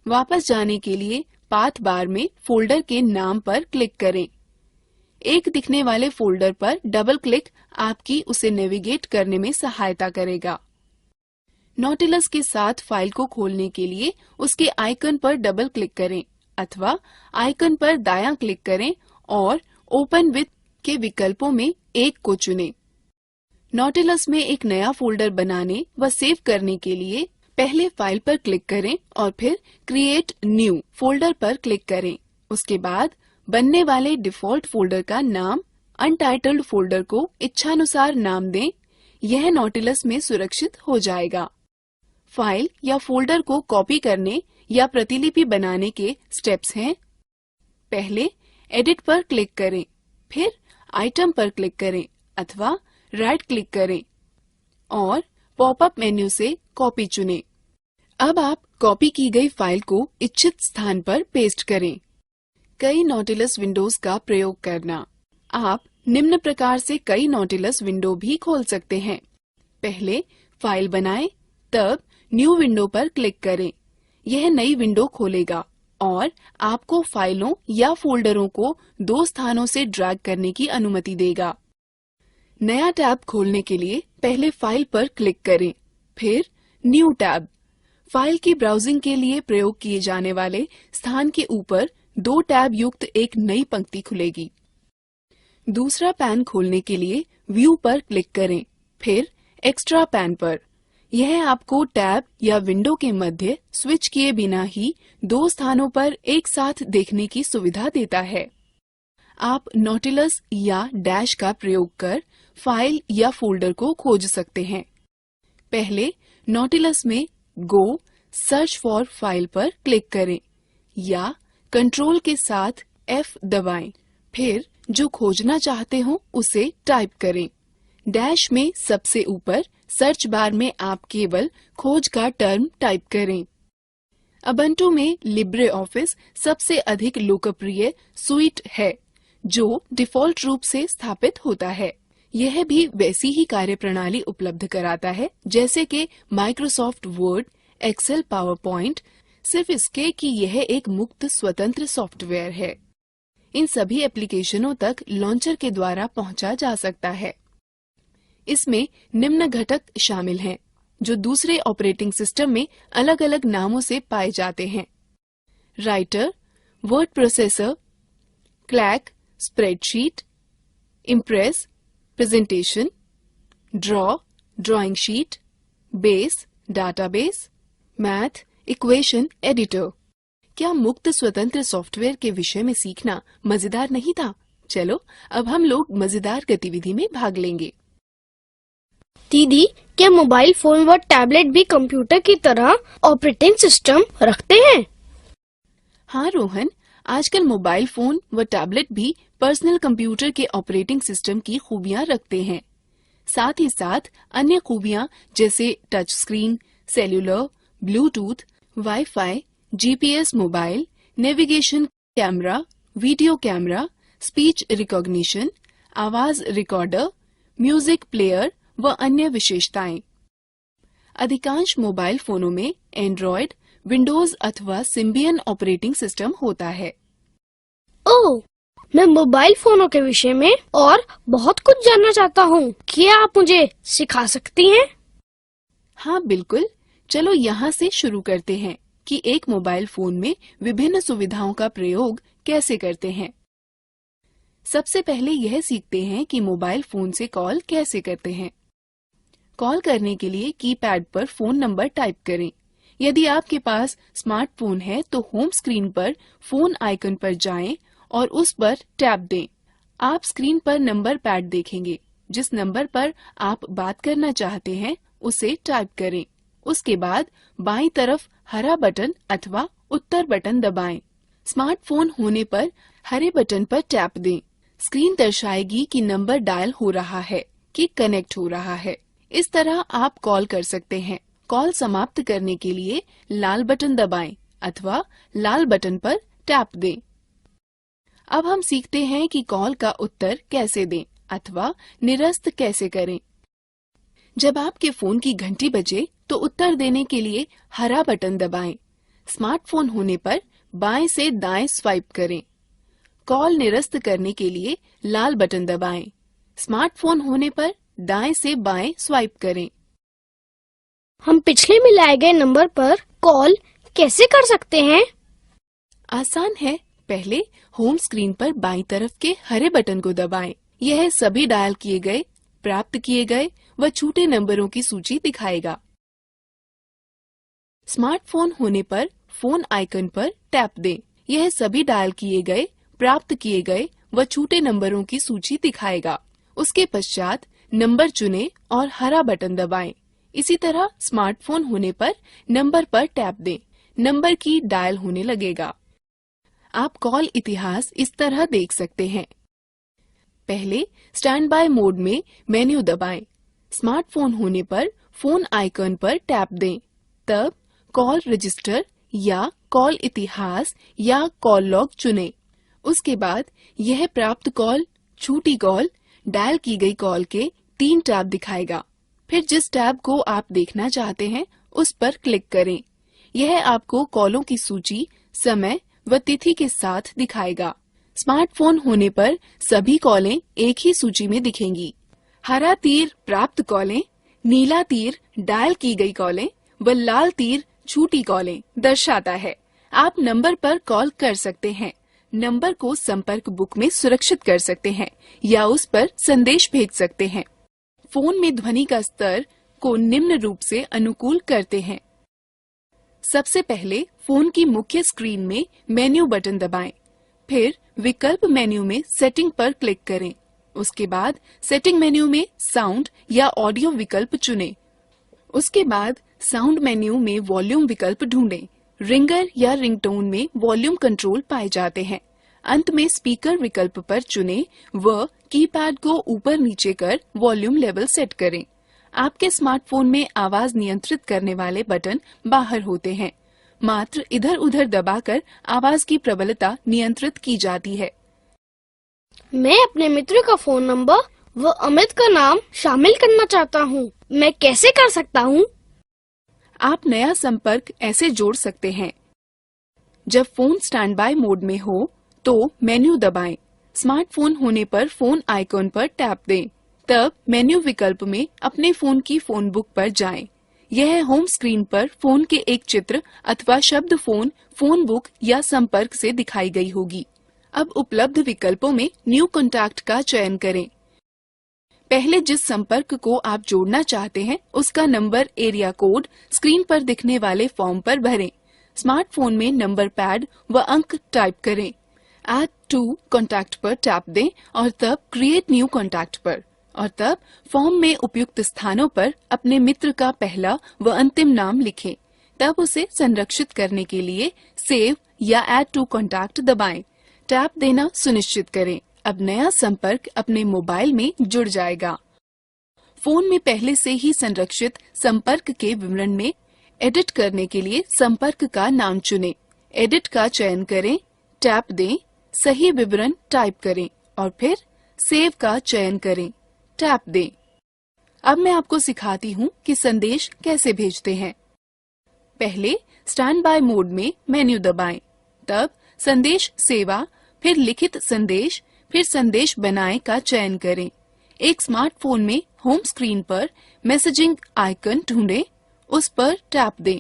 वापस जाने के लिए पाथ बार में फोल्डर के नाम पर क्लिक करें। एक दिखने वाले फोल्डर पर डबल क्लिक आपकी उसे नेविगेट करने में सहायता करेगा। नॉटिलस के साथ फाइल को खोलने के लिए उसके आइकन पर डबल क्लिक करें अथवा आइकन पर दायां क्लिक करें और ओपन विथ के विकल्पों में एक को चुनें। नॉटिलस में एक नया फोल्डर बनाने व सेव करने के लिए पहले फाइल पर क्लिक करें और फिर क्रिएट न्यू फोल्डर पर क्लिक करें। उसके बाद बनने वाले डिफॉल्ट फोल्डर का नाम अनटाइटल्ड फोल्डर को इच्छानुसार नाम दें। यह नॉटिलस में सुरक्षित हो जाएगा। फाइल या फोल्डर को कॉपी करने या प्रतिलिपि बनाने के स्टेप्स हैं: पहले एडिट पर क्लिक करें, फिर आइटम पर क्लिक करें अथवा राइट क्लिक करें और पॉपअप मेन्यू से कॉपी चुनें। अब आप कॉपी की गई फाइल को इच्छित स्थान पर पेस्ट करें। कई नॉटिलस विंडोज का प्रयोग करना। आप निम्न प्रकार से कई नॉटिलस विंडो भी खोल सकते हैं। पहले फाइल बनाएं, तब न्यू विंडो पर क्लिक करें। यह नई विंडो खोलेगा और आपको फाइलों या फोल्डरों को दो स्थानों से ड्रैग करने की अनुमति देगा। नया टैब खोलने के लिए पहले फाइल पर क्लिक करें, फिर न्यू टैब। फाइल की ब्राउजिंग के लिए प्रयोग किए जाने वाले स्थान के ऊपर दो टैब युक्त एक नई पंक्ति खुलेगी। दूसरा पैन खोलने के लिए व्यू पर क्लिक करें, फिर एक्स्ट्रा पैन पर। यह आपको टैब या विंडो के मध्य स्विच किए बिना ही दो स्थानों पर एक साथ देखने की सुविधा देता है। आप नॉटिलस या डैश का प्रयोग कर फाइल या फोल्डर को खोज सकते हैं। पहले नॉटिलस में गो सर्च फॉर फाइल पर क्लिक करें या कंट्रोल के साथ F दबाएं। फिर जो खोजना चाहते हो उसे टाइप करें। डैश में सबसे ऊपर सर्च बार में आप केवल खोज का टर्म टाइप करें। उबुंटू में लिब्रे ऑफिस सबसे अधिक लोकप्रिय सुइट है जो डिफॉल्ट रूप से स्थापित होता है। यह भी वैसी ही कार्यप्रणाली उपलब्ध कराता है जैसे कि Microsoft Word, Excel, PowerPoint, सिर्फ इसके कि यह एक मुक्त स्वतंत्र सॉफ्टवेयर है। इन सभी एप्लीकेशनों तक लॉन्चर के द्वारा पहुंचा जा सकता है। इसमें निम्न घटक शामिल हैं जो दूसरे ऑपरेटिंग सिस्टम में अलग अलग नामों से पाए जाते हैं: writer, word processor, clack, spreadsheet, impress, presentation, draw, drawing sheet, base, database, math, equation editor. क्या मुक्त स्वतंत्र सॉफ्टवेयर के विषय में सीखना मजेदार नहीं था? चलो अब हम लोग मजेदार गतिविधि में भाग लेंगे। दीदी, क्या मोबाइल फोन व टैबलेट भी कंप्यूटर की तरह ऑपरेटिंग सिस्टम रखते हैं? हाँ रोहन, आजकल मोबाइल फोन व टैबलेट भी पर्सनल कंप्यूटर के ऑपरेटिंग सिस्टम की खूबियाँ रखते हैं। साथ ही साथ अन्य खूबियाँ जैसे touch screen, cellular, Bluetooth, wifi, GPS mobile, navigation, camera, video camera, speech recognition, आवाज रिकॉर्डर, म्यूजिक प्लेयर व अन्य विशेषताएं। अधिकांश मोबाइल फोनों में एंड्रॉयड, विंडोज अथवा सिम्बियन ऑपरेटिंग सिस्टम होता है। ओह, मैं मोबाइल फोनों के विषय में और बहुत कुछ जानना चाहता हूँ। क्या आप मुझे सिखा सकती हैं? हाँ बिल्कुल, चलो यहाँ से शुरू करते हैं कि एक मोबाइल फोन में विभिन्न सुविधाओं का प्रयोग कैसे करते हैं। सबसे पहले यह सीखते हैं कि मोबाइल फोन से कॉल कैसे करते हैं। कॉल करने के लिए कीपैड पर फोन नंबर टाइप करें। यदि आपके पास स्मार्टफोन है तो होम स्क्रीन पर फोन आइकन पर जाएं और उस पर टैप दें। आप स्क्रीन पर नंबर पैड देखेंगे। जिस नंबर पर आप बात करना चाहते हैं उसे टाइप करें। उसके बाद बाईं तरफ हरा बटन अथवा उत्तर बटन दबाएं। स्मार्टफोन होने पर हरे बटन पर टैप दें। स्क्रीन दर्शाएगी कि नंबर डायल हो रहा है कि कनेक्ट हो रहा है। इस तरह आप कॉल कर सकते हैं। कॉल समाप्त करने के लिए लाल बटन दबाएं अथवा लाल बटन पर टैप दें। अब हम सीखते हैं कि कॉल का उत्तर कैसे दें अथवा निरस्त कैसे करें। जब आपके फोन की घंटी बजे तो उत्तर देने के लिए हरा बटन दबाएं। स्मार्टफोन होने पर बाएं से दाएं स्वाइप करें। कॉल निरस्त करने के लिए लाल बटन दबाएं। स्मार्टफोन होने पर दाएं से बाएं स्वाइप करें। हम पिछले मिलाए गए नंबर पर कॉल कैसे कर सकते हैं? आसान है। पहले होम स्क्रीन पर बाईं तरफ के हरे बटन को दबाएं। यह सभी डायल किए गए, प्राप्त किए गए व छूटे नंबरों की सूची दिखाएगा। स्मार्टफोन होने पर फोन आइकन पर टैप दें। यह सभी डायल किए गए, प्राप्त किए गए व छूटे नंबरों की सूची दिखाएगा। उसके पश्चात नंबर चुनें और हरा बटन दबाएं। इसी तरह स्मार्टफोन होने पर नंबर पर टैप दें। नंबर की डायल होने लगेगा। आप कॉल इतिहास इस तरह देख सकते हैं। पहले स्टैंड बाय मोड में मेन्यू दबाएं। स्मार्टफोन होने पर फोन आइकन पर टैप दें। तब कॉल रजिस्टर या कॉल इतिहास या कॉल लॉग चुनें। उसके बाद यह प्राप्त कॉल, छूटी कॉल, डायल की गई कॉल के 3 टैब दिखाएगा। फिर जिस टैब को आप देखना चाहते हैं उस पर क्लिक करें। यह आपको कॉलों की सूची, समय व तिथि के साथ दिखाएगा। स्मार्टफोन होने पर सभी कॉलें एक ही सूची में दिखेंगी। हरा तीर प्राप्त कॉलें, नीला तीर डायल की गई कॉलें व लाल तीर छूटी कॉलें दर्शाता है। आप नंबर पर कॉल कर सकते हैं। नंबर को संपर्क बुक में सुरक्षित कर सकते हैं या उस पर संदेश भेज सकते हैं। फोन में ध्वनि का स्तर को निम्न रूप से अनुकूल करते हैं। सबसे पहले फोन की मुख्य स्क्रीन में मेन्यू बटन दबाएं, फिर विकल्प मेन्यू में सेटिंग पर क्लिक करें। उसके बाद सेटिंग मेन्यू में साउंड या ऑडियो विकल्प चुनें। उसके बाद साउंड मेन्यू में वॉल्यूम विकल्प ढूंढें। रिंगर या रिंगटोन में वॉल्यूम कंट्रोल पाए जाते हैं। अंत में स्पीकर विकल्प पर चुनें व कीपैड को ऊपर नीचे कर वॉल्यूम लेवल सेट करें। आपके स्मार्टफोन में आवाज नियंत्रित करने वाले बटन बाहर होते हैं। मात्र इधर उधर दबाकर आवाज की प्रबलता नियंत्रित की जाती है। मैं अपने मित्र का फोन नंबर व अमित का नाम शामिल करना चाहता हूँ। मैं कैसे कर सकता हूँ? आप नया संपर्क ऐसे जोड़ सकते हैं। जब फोन स्टैंड बाय मोड में हो तो मेन्यू दबाएं। स्मार्टफोन होने पर फोन आइकॉन पर टैप दें। तब मेन्यू विकल्प में अपने फोन की फोन बुक पर जाएं। यह होम स्क्रीन पर फोन के एक चित्र अथवा शब्द फोन बुक या संपर्क से दिखाई गई होगी। अब उपलब्ध विकल्पों में न्यू कॉन्टैक्ट का चयन करें। पहले जिस संपर्क को आप जोड़ना चाहते हैं उसका नंबर एरिया कोड स्क्रीन पर दिखने वाले फॉर्म पर भरें। स्मार्टफोन में नंबर पैड व अंक टाइप करें। ऐड टू कॉन्टैक्ट पर टैप दें और तब क्रिएट न्यू कॉन्टैक्ट पर, और तब फॉर्म में उपयुक्त स्थानों पर अपने मित्र का पहला व अंतिम नाम लिखें। तब उसे संरक्षित करने के लिए सेव या ऐड टू कॉन्टैक्ट दबाएं। टैप देना सुनिश्चित करें। अब नया संपर्क अपने मोबाइल में जुड़ जाएगा। फोन में पहले से ही संरक्षित संपर्क के विवरण में एडिट करने के लिए संपर्क का नाम चुनें। एडिट का चयन करें, टैप दें, सही विवरण टाइप करें और फिर सेव का चयन करें, टैप दें। अब मैं आपको सिखाती हूँ कि संदेश कैसे भेजते हैं। पहले स्टैंड बाय मोड में मेन्यू दबाएं, तब संदेश सेवा, फिर लिखित संदेश, फिर संदेश बनाएं का चयन करें। एक स्मार्टफोन में होम स्क्रीन पर मैसेजिंग आइकन ढूंढें, उस पर टैप दें।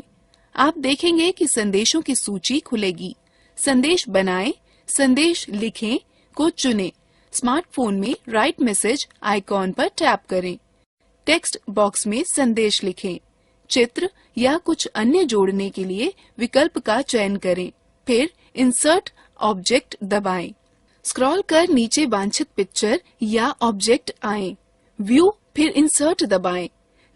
आप देखेंगे कि संदेशों की सूची खुलेगी। संदेश बनाएं, संदेश लिखें को चुनें। स्मार्टफोन में राइट मैसेज आइकॉन पर टैप करें। टेक्स्ट बॉक्स में संदेश लिखें। चित्र या कुछ अन्य जोड़ने के लिए विकल्प का चयन करें। फिर इंसर्ट ऑब्जेक्ट दबाएं। स्क्रॉल कर नीचे वांछित पिक्चर या ऑब्जेक्ट आए। व्यू फिर इंसर्ट दबाएं।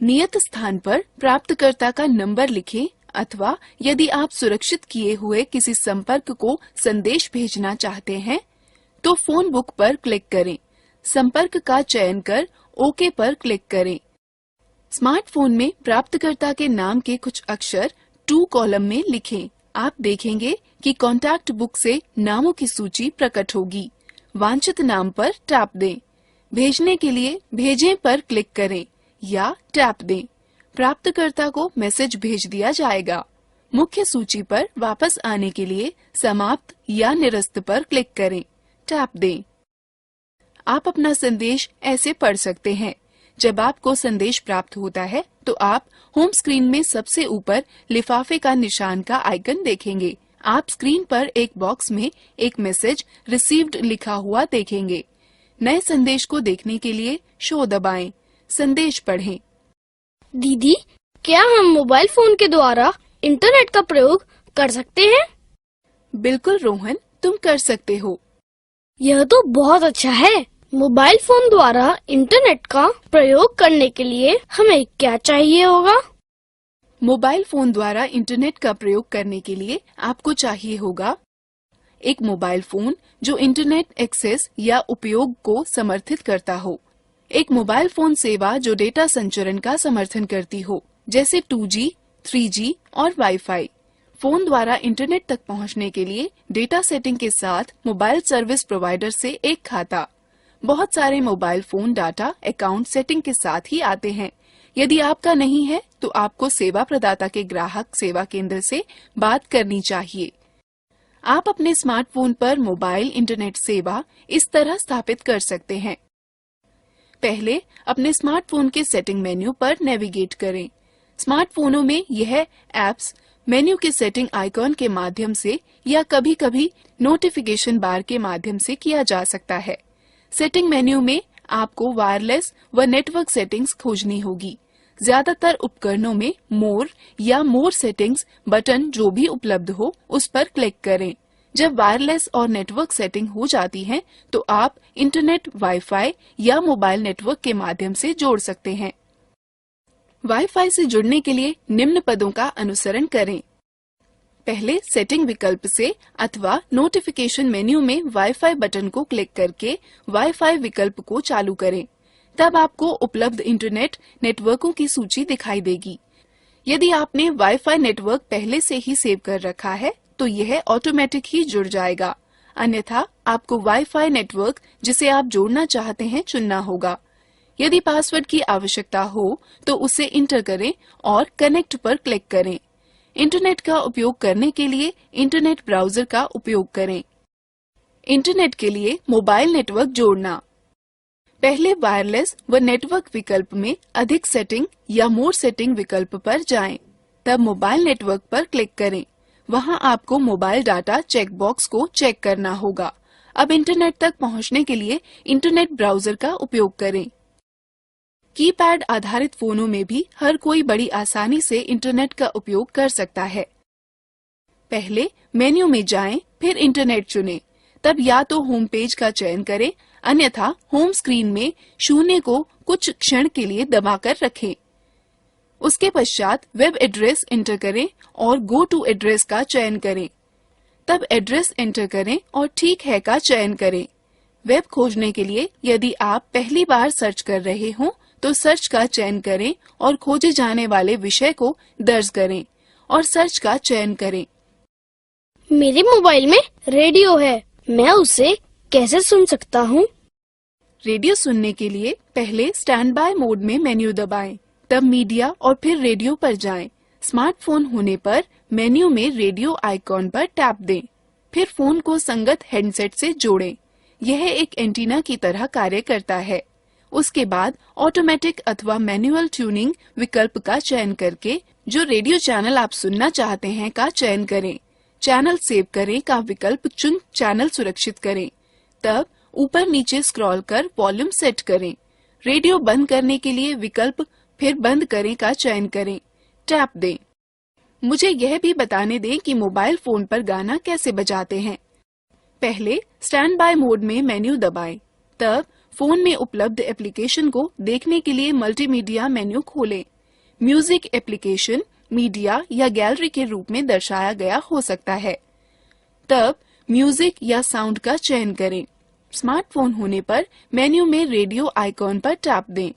नियत स्थान पर प्राप्तकर्ता का नंबर लिखें अथवा यदि आप सुरक्षित किए हुए किसी संपर्क को संदेश भेजना चाहते हैं तो फोन बुक पर क्लिक करें। संपर्क का चयन कर ओके पर क्लिक करें। स्मार्टफोन में प्राप्तकर्ता के नाम के कुछ अक्षर टू कॉलम में लिखें। आप देखेंगे कि कॉन्टैक्ट बुक से नामों की सूची प्रकट होगी। वांछित नाम पर टैप दें। भेजने के लिए भेजें पर क्लिक करें या टैप दें। प्राप्तकर्ता को मैसेज भेज दिया जाएगा। मुख्य सूची पर वापस आने के लिए समाप्त या निरस्त पर क्लिक करें, टैप दें। आप अपना संदेश ऐसे पढ़ सकते हैं। जब आपको संदेश प्राप्त होता है तो आप होम स्क्रीन में सबसे ऊपर लिफाफे का निशान का आइकन देखेंगे। आप स्क्रीन पर एक बॉक्स में एक मैसेज रिसीव्ड लिखा हुआ देखेंगे। नए संदेश को देखने के लिए शो दबाएं, संदेश पढ़ें। दीदी, क्या हम मोबाइल फोन के द्वारा इंटरनेट का प्रयोग कर सकते हैं? बिल्कुल रोहन, तुम कर सकते हो। यह तो बहुत अच्छा है। मोबाइल फोन द्वारा इंटरनेट का प्रयोग करने के लिए हमें क्या चाहिए होगा? मोबाइल फोन द्वारा इंटरनेट का प्रयोग करने के लिए आपको चाहिए होगा एक मोबाइल फोन जो इंटरनेट एक्सेस या उपयोग को समर्थित करता हो, एक मोबाइल फोन सेवा जो डेटा संचरण का समर्थन करती हो, जैसे 2G, 3G और वाईफाई। फोन द्वारा इंटरनेट तक पहुंचने के लिए डेटा सेटिंग के साथ मोबाइल सर्विस प्रोवाइडर से एक खाता। बहुत सारे mobile phone data account setting के साथ ही आते हैं। यदि आपका नहीं है तो आपको सेवा प्रदाता के ग्राहक सेवा केंद्र से बात करनी चाहिए। आप अपने स्मार्टफोन पर मोबाइल इंटरनेट सेवा इस तरह स्थापित कर सकते हैं। पहले अपने स्मार्टफोन के सेटिंग मेन्यू पर नेविगेट करें। स्मार्टफोनों में यह ऐप्स मेन्यू के सेटिंग आइकॉन के माध्यम से या कभी-कभी नोटिफिकेशन बार के माध्यम से किया जा सकता है। सेटिंग मेन्यू में आपको वायरलेस व नेटवर्क सेटिंग्स खोजनी होगी। ज्यादातर उपकरणों में मोर या मोर सेटिंग्स बटन जो भी उपलब्ध हो उस पर क्लिक करें। जब वायरलेस और नेटवर्क सेटिंग हो जाती है तो आप इंटरनेट, वाईफाई या मोबाइल नेटवर्क के माध्यम से जोड़ सकते हैं। वाईफाई से जुड़ने के लिए निम्न पदों का अनुसरण करें। पहले सेटिंग विकल्प से अथवा नोटिफिकेशन मेन्यू में वाईफाई बटन को क्लिक करके वाईफाई विकल्प को चालू करें। तब आपको उपलब्ध इंटरनेट नेटवर्कों की सूची दिखाई देगी। यदि आपने वाईफाई नेटवर्क पहले से ही सेव कर रखा है तो यह ऑटोमेटिक ही जुड़ जाएगा। अन्यथा आपको वाईफाई नेटवर्क जिसे आप जोड़ना चाहते हैं चुनना होगा। यदि पासवर्ड की आवश्यकता हो तो उसे इंटर करें और कनेक्ट पर क्लिक करें। इंटरनेट का उपयोग करने के लिए इंटरनेट ब्राउजर का उपयोग करें। इंटरनेट के लिए मोबाइल नेटवर्क जोड़ना। पहले वायरलेस व नेटवर्क विकल्प में अधिक सेटिंग या मोर सेटिंग विकल्प पर जाएं। तब मोबाइल नेटवर्क पर क्लिक करें। वहां आपको मोबाइल डाटा चेक बॉक्स को चेक करना होगा। अब इंटरनेट तक पहुंचने के लिए इंटरनेट ब्राउजर का उपयोग करें। कीपैड आधारित फोनों में भी हर कोई बड़ी आसानी से इंटरनेट का उपयोग कर सकता है। पहले मेन्यू में जाएं, फिर इंटरनेट चुनें। तब या तो होम पेज का चयन करें, अन्यथा होम स्क्रीन में 0 को कुछ क्षण के लिए दबाकर रखें। उसके पश्चात वेब एड्रेस एंटर करें और गो टू एड्रेस का चयन करें। तब एड्रेस एंटर करें और ठीक है का चयन करें। वेब खोजने के लिए यदि आप पहली बार सर्च कर रहे हों तो सर्च का चयन करें और खोजे जाने वाले विषय को दर्ज करें और सर्च का चयन करें। मेरे मोबाइल में रेडियो है, मैं उसे कैसे सुन सकता हूँ? रेडियो सुनने के लिए पहले स्टैंड बाय मोड में मेन्यू दबाएं, तब मीडिया और फिर रेडियो पर जाएं। स्मार्टफोन होने पर मेन्यू में रेडियो आइकॉन पर टैप दें, फिर फोन को संगत हेडसेट से जोड़ें। यह एक एंटीना की तरह कार्य करता है। उसके बाद ऑटोमेटिक अथवा मैनुअल ट्यूनिंग विकल्प का चयन करके जो रेडियो चैनल आप सुनना चाहते हैं का चयन करें। चैनल सेव करें का विकल्प चुन चैनल सुरक्षित करें। तब ऊपर नीचे स्क्रॉल कर वॉल्यूम सेट करें। रेडियो बंद करने के लिए विकल्प फिर बंद करें का चयन करें। टैप दें। मुझे यह भी बताने दें कि मोबाइल फोन पर गाना कैसे बजाते हैं। पहले स्टैंड बाय मोड में मेन्यू दबाएं, तब फोन में उपलब्ध एप्लीकेशन को देखने के लिए मल्टीमीडिया मेन्यू खोलें। म्यूजिक एप्लीकेशन मीडिया या गैलरी के रूप में दर्शाया गया हो सकता है। तब म्यूजिक या साउंड का चयन करें। स्मार्टफोन होने पर मेन्यू में रेडियो आइकॉन पर टैप दें।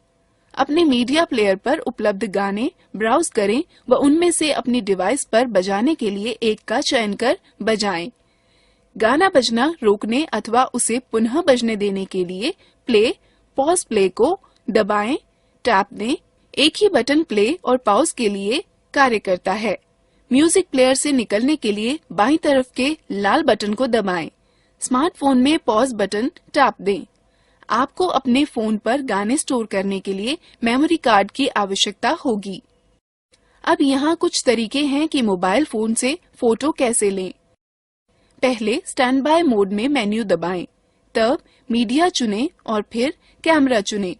अपने मीडिया प्लेयर पर उपलब्ध गाने ब्राउज करें व उनमें से अपनी डिवाइस पर बजाने के लिए एक का चयन कर बजाएं। गाना बजना रोकने अथवा उसे पुनः बजने देने के लिए प्ले, पॉज प्ले को दबाएं, टैप दें। एक ही बटन प्ले और पॉज के लिए कार्य करता है। म्यूजिक प्लेयर से निकलने के लिए बाईं तरफ के लाल बटन को दबाएं। स्मार्टफोन में पॉज बटन टैप दें। आपको अपने फोन पर गाने स्टोर करने के लिए मेमोरी कार्ड की आवश्यकता होगी। अब यहाँ कुछ तरीके हैं कि मोबाइल फोन से फोटो कैसे लें। पहले स्टैंड बाय मोड में मेन्यू दबाएं, तब मीडिया चुनें और फिर कैमरा चुनें।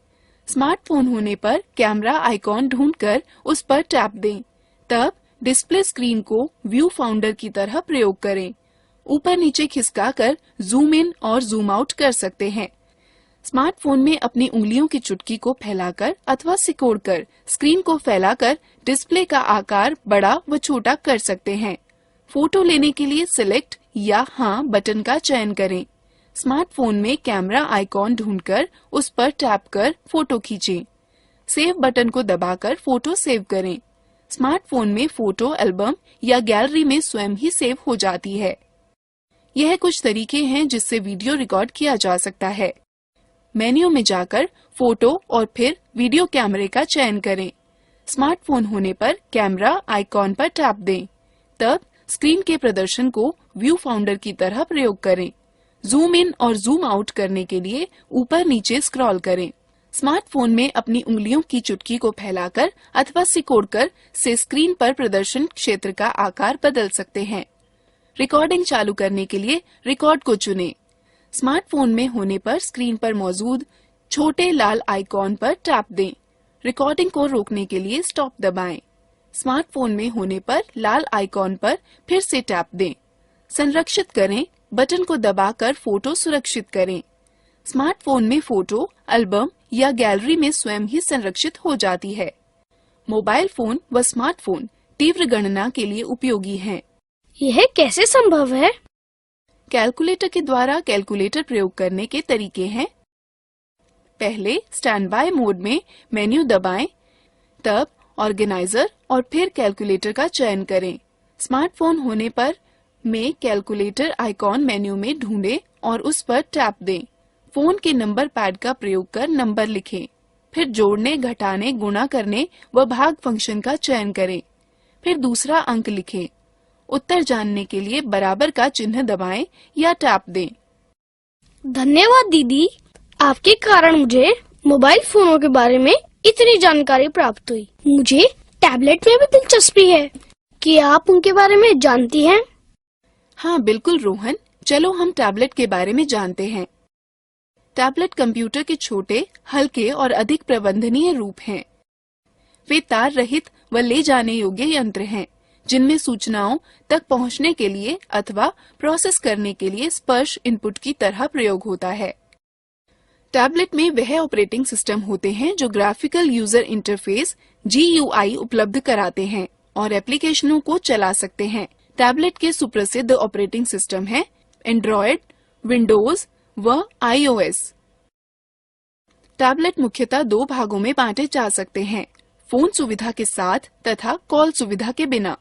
स्मार्टफोन होने पर कैमरा आइकॉन ढूंढकर उस पर टैप दें, तब डिस्प्ले स्क्रीन को व्यू फाउंडर की तरह प्रयोग करें। ऊपर नीचे खिसकाकर जूम इन और जूम आउट कर सकते हैं। स्मार्टफोन में अपनी उंगलियों की चुटकी को फैलाकर अथवा सिकोड़कर स्क्रीन को फैलाकर डिस्प्ले का आकार बड़ा व छोटा कर सकते हैं। फोटो लेने के लिए सिलेक्ट या हाँ बटन का चयन करें। स्मार्टफोन में कैमरा आइकॉन ढूंढकर उस पर टैप कर फोटो खींचें। सेव बटन को दबाकर फोटो सेव करें। स्मार्टफोन में फोटो एल्बम या गैलरी में स्वयं ही सेव हो जाती है। यह कुछ तरीके हैं जिससे वीडियो रिकॉर्ड किया जा सकता है। मेन्यू में जाकर फोटो और फिर वीडियो कैमरे का चयन करें। स्मार्टफोन होने पर कैमरा आइकॉन पर टैप दें, तब स्क्रीन के प्रदर्शन को व्यू फाउंडर की तरह प्रयोग करें। जूम इन और जूम आउट करने के लिए ऊपर नीचे स्क्रॉल करें। स्मार्टफोन में अपनी उंगलियों की चुटकी को फैलाकर अथवा सिकोड़कर से स्क्रीन पर प्रदर्शन क्षेत्र का आकार बदल सकते हैं। रिकॉर्डिंग चालू करने के लिए रिकॉर्ड को चुनें। स्मार्टफोन में होने पर स्क्रीन पर मौजूद छोटे लाल आइकॉन पर टैप दें। रिकॉर्डिंग को रोकने के लिए स्टॉप दबाएं। स्मार्टफोन में होने पर लाल आइकॉन पर फिर से टैप दें। संरक्षित करें बटन को दबाकर फोटो सुरक्षित करें। स्मार्टफोन में फोटो एल्बम या गैलरी में स्वयं ही संरक्षित हो जाती है। मोबाइल फोन व स्मार्टफोन तीव्र गणना के लिए उपयोगी हैं। यह कैसे संभव है? कैलकुलेटर के द्वारा कैलकुलेटर प्रयोग करने के तरीके हैं। पहले स्टैंड बाय मोड में मेन्यू दबाएं, तब ऑर्गेनाइजर और फिर कैलकुलेटर का चयन करें। स्मार्टफोन होने पर में कैलकुलेटर आइकॉन मेन्यू में ढूंढें और उस पर टैप दें। फोन के नंबर पैड का प्रयोग कर नंबर लिखें। फिर जोड़ने, घटाने, गुणा करने व भाग फंक्शन का चयन करें। फिर दूसरा अंक लिखें। उत्तर जानने के लिए बराबर का चिन्ह दबाएं या टैप दें। धन्यवाद दीदी, आपके कारण मुझे मोबाइल फोनों के बारे में इतनी जानकारी प्राप्त हुई। मुझे टैबलेट में भी दिलचस्पी है। क्या आप उनके बारे में जानती हैं? हाँ बिल्कुल रोहन, चलो हम टैबलेट के बारे में जानते हैं। टैबलेट कंप्यूटर के छोटे, हल्के और अधिक प्रबंधनीय रूप हैं। वे तार रहित व ले जाने योग्य यंत्र हैं, जिनमें सूचनाओं तक पहुंचने के लिए अथवा प्रोसेस करने के लिए स्पर्श इनपुट की तरह प्रयोग होता है। टैबलेट में वह ऑपरेटिंग सिस्टम होते हैं जो ग्राफिकल यूजर इंटरफेस GUI उपलब्ध कराते हैं और एप्लीकेशनों को चला सकते हैं। टैबलेट के सुप्रसिद्ध ऑपरेटिंग सिस्टम हैं एंड्रॉयड, विंडोज व iOS। टैबलेट मुख्यतः दो भागों में बांटे जा सकते हैं, फोन सुविधा के साथ तथा कॉल सुविधा के बिना।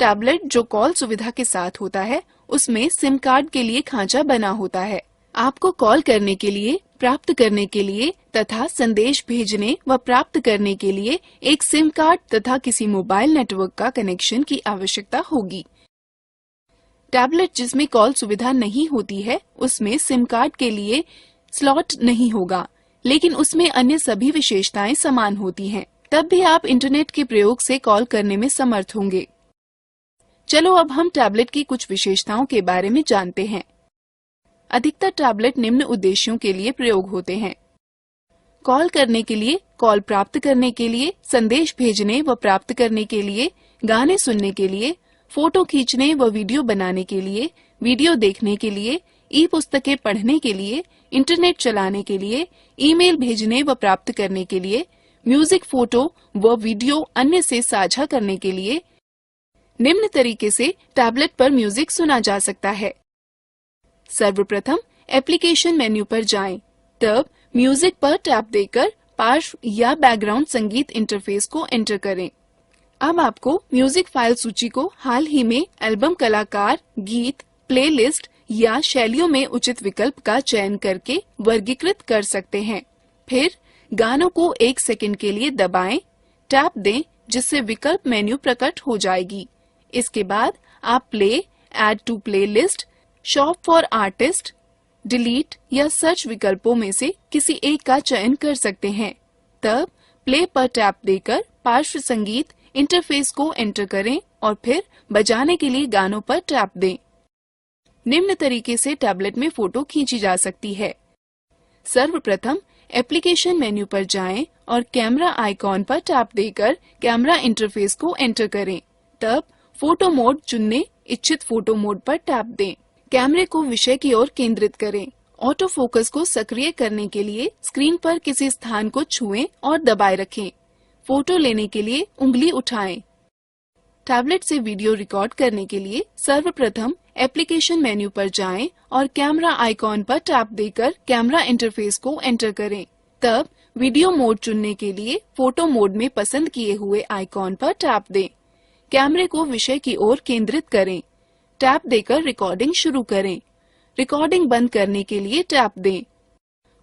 टैबलेट जो कॉल सुविधा के साथ होता है, उसमें सिम कार्ड के लिए खांचा बना होता है। आपको कॉल करने के लिए, प्राप्त करने के लिए तथा संदेश भेजने व प्राप्त करने के लिए एक सिम कार्ड तथा किसी मोबाइल नेटवर्क का कनेक्शन की आवश्यकता होगी। टैबलेट जिसमें कॉल सुविधा नहीं होती है, उसमें सिम कार्ड के लिए स्लॉट नहीं होगा, लेकिन उसमें अन्य सभी विशेषताएं समान होती हैं। तब भी आप इंटरनेट के प्रयोग से कॉल करने में समर्थ होंगे। चलो अब हम टैबलेट की कुछ विशेषताओं के बारे में जानते हैं। अधिकतर टैबलेट निम्न उद्देश्यों के लिए प्रयोग होते हैं: कॉल करने के लिए, कॉल प्राप्त करने के लिए, संदेश भेजने व प्राप्त करने के लिए, गाने सुनने के लिए, फोटो खींचने व वीडियो बनाने के लिए, वीडियो देखने के लिए, ई पुस्तकें पढ़ने के लिए, इंटरनेट चलाने के लिए, ईमेल भेजने व प्राप्त करने के लिए, म्यूजिक, फोटो व वीडियो अन्य से साझा करने के लिए। निम्न तरीके से टैबलेट पर म्यूजिक सुना जा सकता है। सर्वप्रथम एप्लीकेशन मेन्यू पर जाएं, तब म्यूजिक पर टैप देकर पार्श्व या बैकग्राउंड संगीत इंटरफेस को एंटर करें। अब आपको म्यूजिक फाइल सूची को हाल ही में एल्बम, कलाकार, गीत, प्लेलिस्ट या शैलियों में उचित विकल्प का चयन करके वर्गीकृत कर सकते हैं। फिर गानों को 1 सेकंड के लिए दबाएं, टैप दें, जिससे विकल्प मेन्यू प्रकट हो जाएगी। इसके बाद आप play, add to playlist, shop for artist, delete या सर्च विकल्पों में से किसी एक का चयन कर सकते हैं। तब प्ले पर टैप देकर पार्श्व संगीत इंटरफेस को एंटर करें और फिर बजाने के लिए गानों पर टैप दें। निम्न तरीके से टैबलेट में फोटो खींची जा सकती है। सर्वप्रथम एप्लीकेशन मेन्यू पर जाएं और कैमरा आइकॉन पर टैप देकर कैमरा इंटरफेस को एंटर करें। तब फोटो मोड चुनने, इच्छित फोटो मोड पर टैप दें। कैमरे को विषय की ओर केंद्रित करें। ऑटो फोकस को सक्रिय करने के लिए स्क्रीन पर किसी स्थान को छुएं और दबाए रखें। फोटो लेने के लिए उंगली उठाएं। टैबलेट से वीडियो रिकॉर्ड करने के लिए सर्वप्रथम एप्लीकेशन मेन्यू पर जाएं और कैमरा आइकॉन पर टैप देकर कैमरा इंटरफेस को एंटर करें। तब वीडियो मोड चुनने के लिए फोटो मोड में पसंद किए हुए आइकॉन पर टैप दें। कैमरे को विषय की ओर केंद्रित करें। टैप देकर रिकॉर्डिंग शुरू करें। रिकॉर्डिंग बंद करने के लिए टैप दें।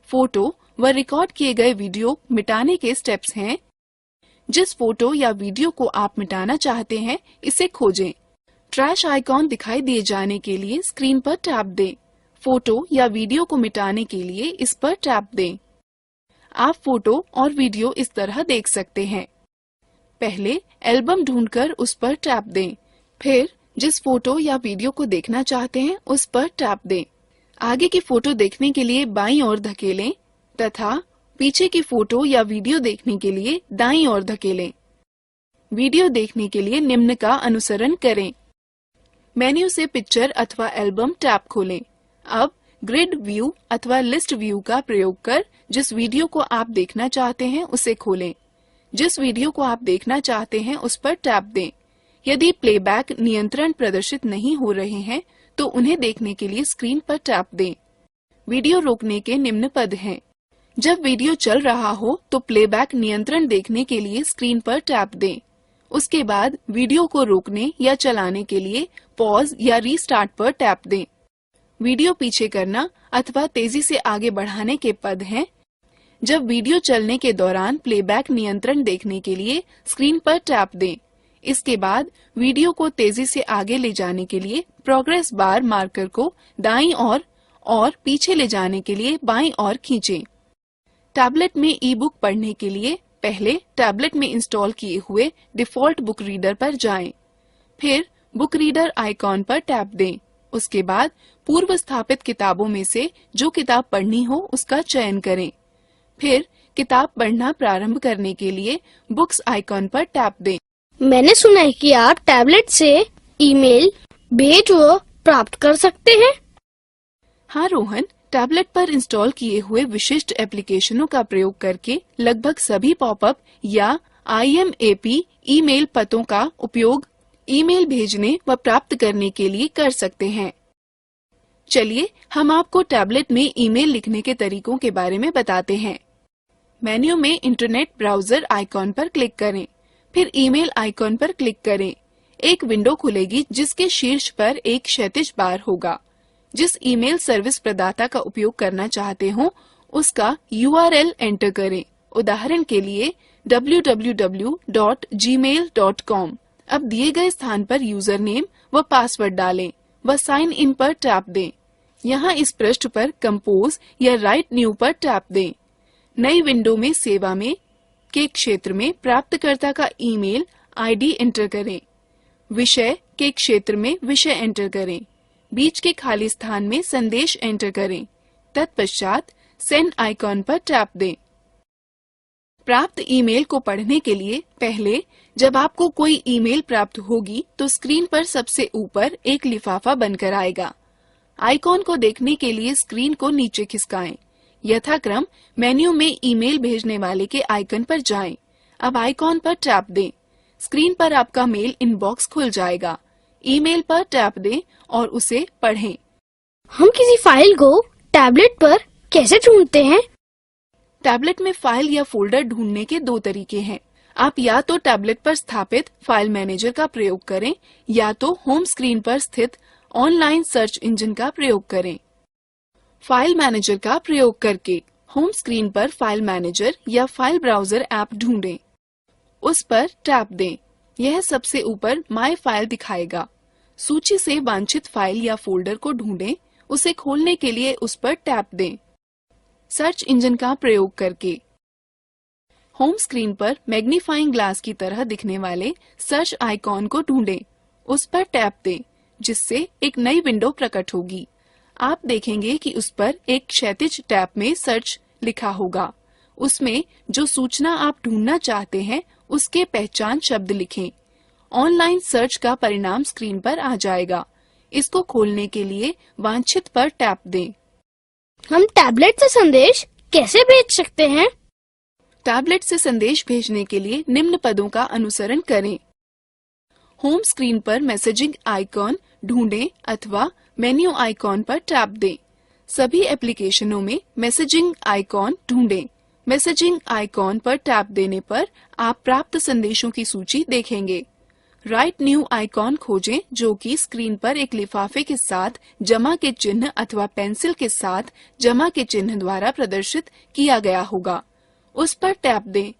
फोटो व रिकॉर्ड किए गए वीडियो मिटाने के स्टेप्स हैं। जिस फोटो या वीडियो को आप मिटाना चाहते हैं, इसे खोजें। ट्रैश आइकॉन दिखाई दिए जाने के लिए स्क्रीन पर टैप दें। फोटो या वीडियो को मिटाने के लिए इस पर टैप दें। आप फोटो और वीडियो इस तरह देख सकते हैं। पहले एल्बम ढूंढकर उस पर टैप दें, फिर जिस फोटो या वीडियो को देखना चाहते हैं उस पर टैप दें। आगे की फोटो देखने के लिए बाईं ओर धकेलें तथा पीछे की फोटो या वीडियो देखने के लिए दाईं ओर धकेलें। वीडियो देखने के लिए निम्न का अनुसरण करें। मेन्यू से पिक्चर अथवा एल्बम टैब खोलें। अब ग्रिड व्यू अथवा लिस्ट व्यू का प्रयोग कर जिस वीडियो को आप देखना चाहते हैं उसे खोलें। जिस वीडियो को आप देखना चाहते हैं उस पर टैप दें। यदि प्लेबैक नियंत्रण प्रदर्शित नहीं हो रहे हैं तो उन्हें देखने के लिए स्क्रीन पर टैप दें। वीडियो रोकने के निम्न पद हैं। जब वीडियो चल रहा हो तो प्लेबैक नियंत्रण देखने के लिए स्क्रीन पर टैप दें। उसके बाद वीडियो को रोकने या चलाने के लिए पॉज या रीस्टार्ट पर टैप दें। वीडियो पीछे करना अथवा तेजी से आगे बढ़ाने के पद हैं। जब वीडियो चलने के दौरान प्लेबैक नियंत्रण देखने के लिए स्क्रीन पर टैप दें। इसके बाद वीडियो को तेजी से आगे ले जाने के लिए प्रोग्रेस बार मार्कर को दाईं ओर और पीछे ले जाने के लिए बाईं ओर खींचें। टैबलेट में ई बुक पढ़ने के लिए पहले टैबलेट में इंस्टॉल किए हुए डिफॉल्ट बुक रीडर पर जाएं। फिर बुक रीडर आइकॉन पर टैप दें। उसके बाद पूर्व स्थापित किताबों में से जो किताब पढ़नी हो उसका चयन करें। फिर किताब पढ़ना प्रारंभ करने के लिए बुक्स आइकॉन पर टैप दें। मैंने सुना है कि आप टैबलेट से ईमेल भेज व प्राप्त कर सकते हैं। हाँ रोहन, टैबलेट पर इंस्टॉल किए हुए विशिष्ट एप्लीकेशनों का प्रयोग करके लगभग सभी पॉपअप या IMAP ईमेल पतों का उपयोग ईमेल भेजने व प्राप्त करने के लिए कर सकते हैं। चलिए हम आपको टैबलेट में ईमेल लिखने के तरीकों के बारे में बताते हैं। मेन्यू में इंटरनेट ब्राउजर आइकॉन पर क्लिक करें, फिर ईमेल आइकॉन पर क्लिक करें। एक विंडो खुलेगी जिसके शीर्ष पर एक क्षैतिज बार होगा। जिस ईमेल सर्विस प्रदाता का उपयोग करना चाहते हो उसका URL एंटर करें। उदाहरण के लिए www.gmail.com। अब दिए गए स्थान पर यूजर नेम व पासवर्ड डालें व साइन इन पर टैप दें। यहाँ इस पृष्ठ पर कंपोज या राइट न्यू पर टैप दें। नई विंडो में सेवा में के क्षेत्र में प्राप्तकर्ता का ईमेल ID एंटर करें। विषय के क्षेत्र में विषय एंटर करें। बीच के खाली स्थान में संदेश एंटर करें। तत्पश्चात सेंड आइकॉन पर टैप दें। प्राप्त ईमेल को पढ़ने के लिए पहले जब आपको कोई ईमेल प्राप्त होगी तो स्क्रीन पर सबसे ऊपर एक लिफाफा बनकर आएगा। आइकॉन को देखने के लिए स्क्रीन को नीचे खिसकाएं। यथाक्रम मेन्यू में ईमेल भेजने वाले के आइकन पर जाएं। अब आइकॉन पर टैप दें। स्क्रीन पर आपका मेल इनबॉक्स खुल जाएगा। ईमेल पर टैप दें और उसे पढ़ें। हम किसी फाइल को टैबलेट पर कैसे ढूंढते हैं? टैबलेट में फाइल या फोल्डर ढूंढने के दो तरीके हैं। आप या तो टैबलेट पर स्थापित फाइल मैनेजर का प्रयोग करें या तो होम स्क्रीन पर स्थित ऑनलाइन सर्च इंजन का प्रयोग करें। फाइल मैनेजर का प्रयोग करके होम स्क्रीन पर फाइल मैनेजर या फाइल ब्राउजर ऐप ढूंढें। उस पर टैप दें। यह सबसे ऊपर माय फाइल दिखाएगा। सूची से वांछित फाइल या फोल्डर को ढूंढें। उसे खोलने के लिए उस पर टैप दें। सर्च इंजन का प्रयोग करके होम स्क्रीन पर मैग्नीफाइंग ग्लास की तरह दिखने वाले सर्च आइकॉन को ढूंढें। उस पर टैप दें जिससे एक नई विंडो प्रकट होगी। आप देखेंगे कि उस पर एक क्षैतिज टैब में सर्च लिखा होगा। उसमें जो सूचना आप ढूंढना चाहते हैं उसके पहचान शब्द लिखें। ऑनलाइन सर्च का परिणाम स्क्रीन पर आ जाएगा। इसको खोलने के लिए वांछित पर टैप दें। हम टैबलेट से संदेश कैसे भेज सकते हैं? टैबलेट से संदेश भेजने के लिए निम्न पदों का अनुसरण करें। होम स्क्रीन पर मैसेजिंग आइकॉन ढूंढें अथवा मेन्यू आइकॉन पर टैप दें। सभी एप्लीकेशनों में मैसेजिंग आइकॉन ढूंढें। मैसेजिंग आइकॉन पर टैप देने पर आप प्राप्त संदेशों की सूची देखेंगे। राइट न्यू आइकॉन खोजें जो कि स्क्रीन पर एक लिफाफे के साथ जमा के चिन्ह अथवा पेंसिल के साथ जमा के चिन्ह द्वारा प्रदर्शित किया गया होगा। उस पर टैप दें।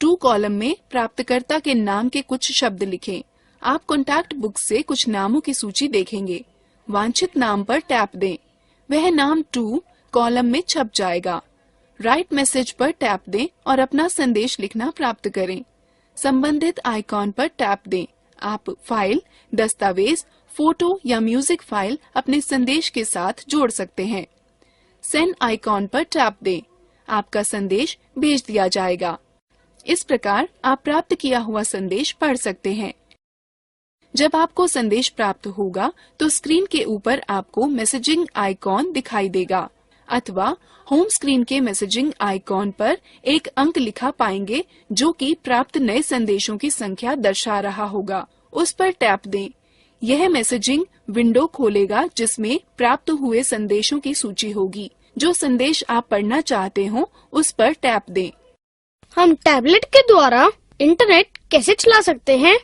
टू कॉलम में प्राप्तकर्ता के नाम के कुछ शब्द लिखें। आप कॉन्टैक्ट बुक से कुछ नामों की सूची देखेंगे। वांछित नाम पर टैप दें। वह नाम 2 कॉलम में छप जाएगा। राइट मैसेज पर टैप दें और अपना संदेश लिखना प्राप्त करें। संबंधित आइकॉन पर टैप दें। आप फाइल, दस्तावेज, फोटो या म्यूजिक फाइल अपने संदेश के साथ जोड़ सकते हैं। सेंड आइकॉन पर टैप दें। आपका संदेश भेज दिया जाएगा। इस प्रकार आप प्राप्त किया हुआ संदेश पढ़ सकते हैं। जब आपको संदेश प्राप्त होगा तो स्क्रीन के ऊपर आपको मैसेजिंग आइकॉन दिखाई देगा अथवा होम स्क्रीन के मैसेजिंग आइकॉन पर एक अंक लिखा पाएंगे जो कि प्राप्त नए संदेशों की संख्या दर्शा रहा होगा। उस पर टैप दें। यह मैसेजिंग विंडो खोलेगा जिसमें प्राप्त हुए संदेशों की सूची होगी। जो संदेश आप पढ़ना चाहते हो उस पर टैप दें। हम टैबलेट के द्वारा इंटरनेट कैसे चला सकते हैं?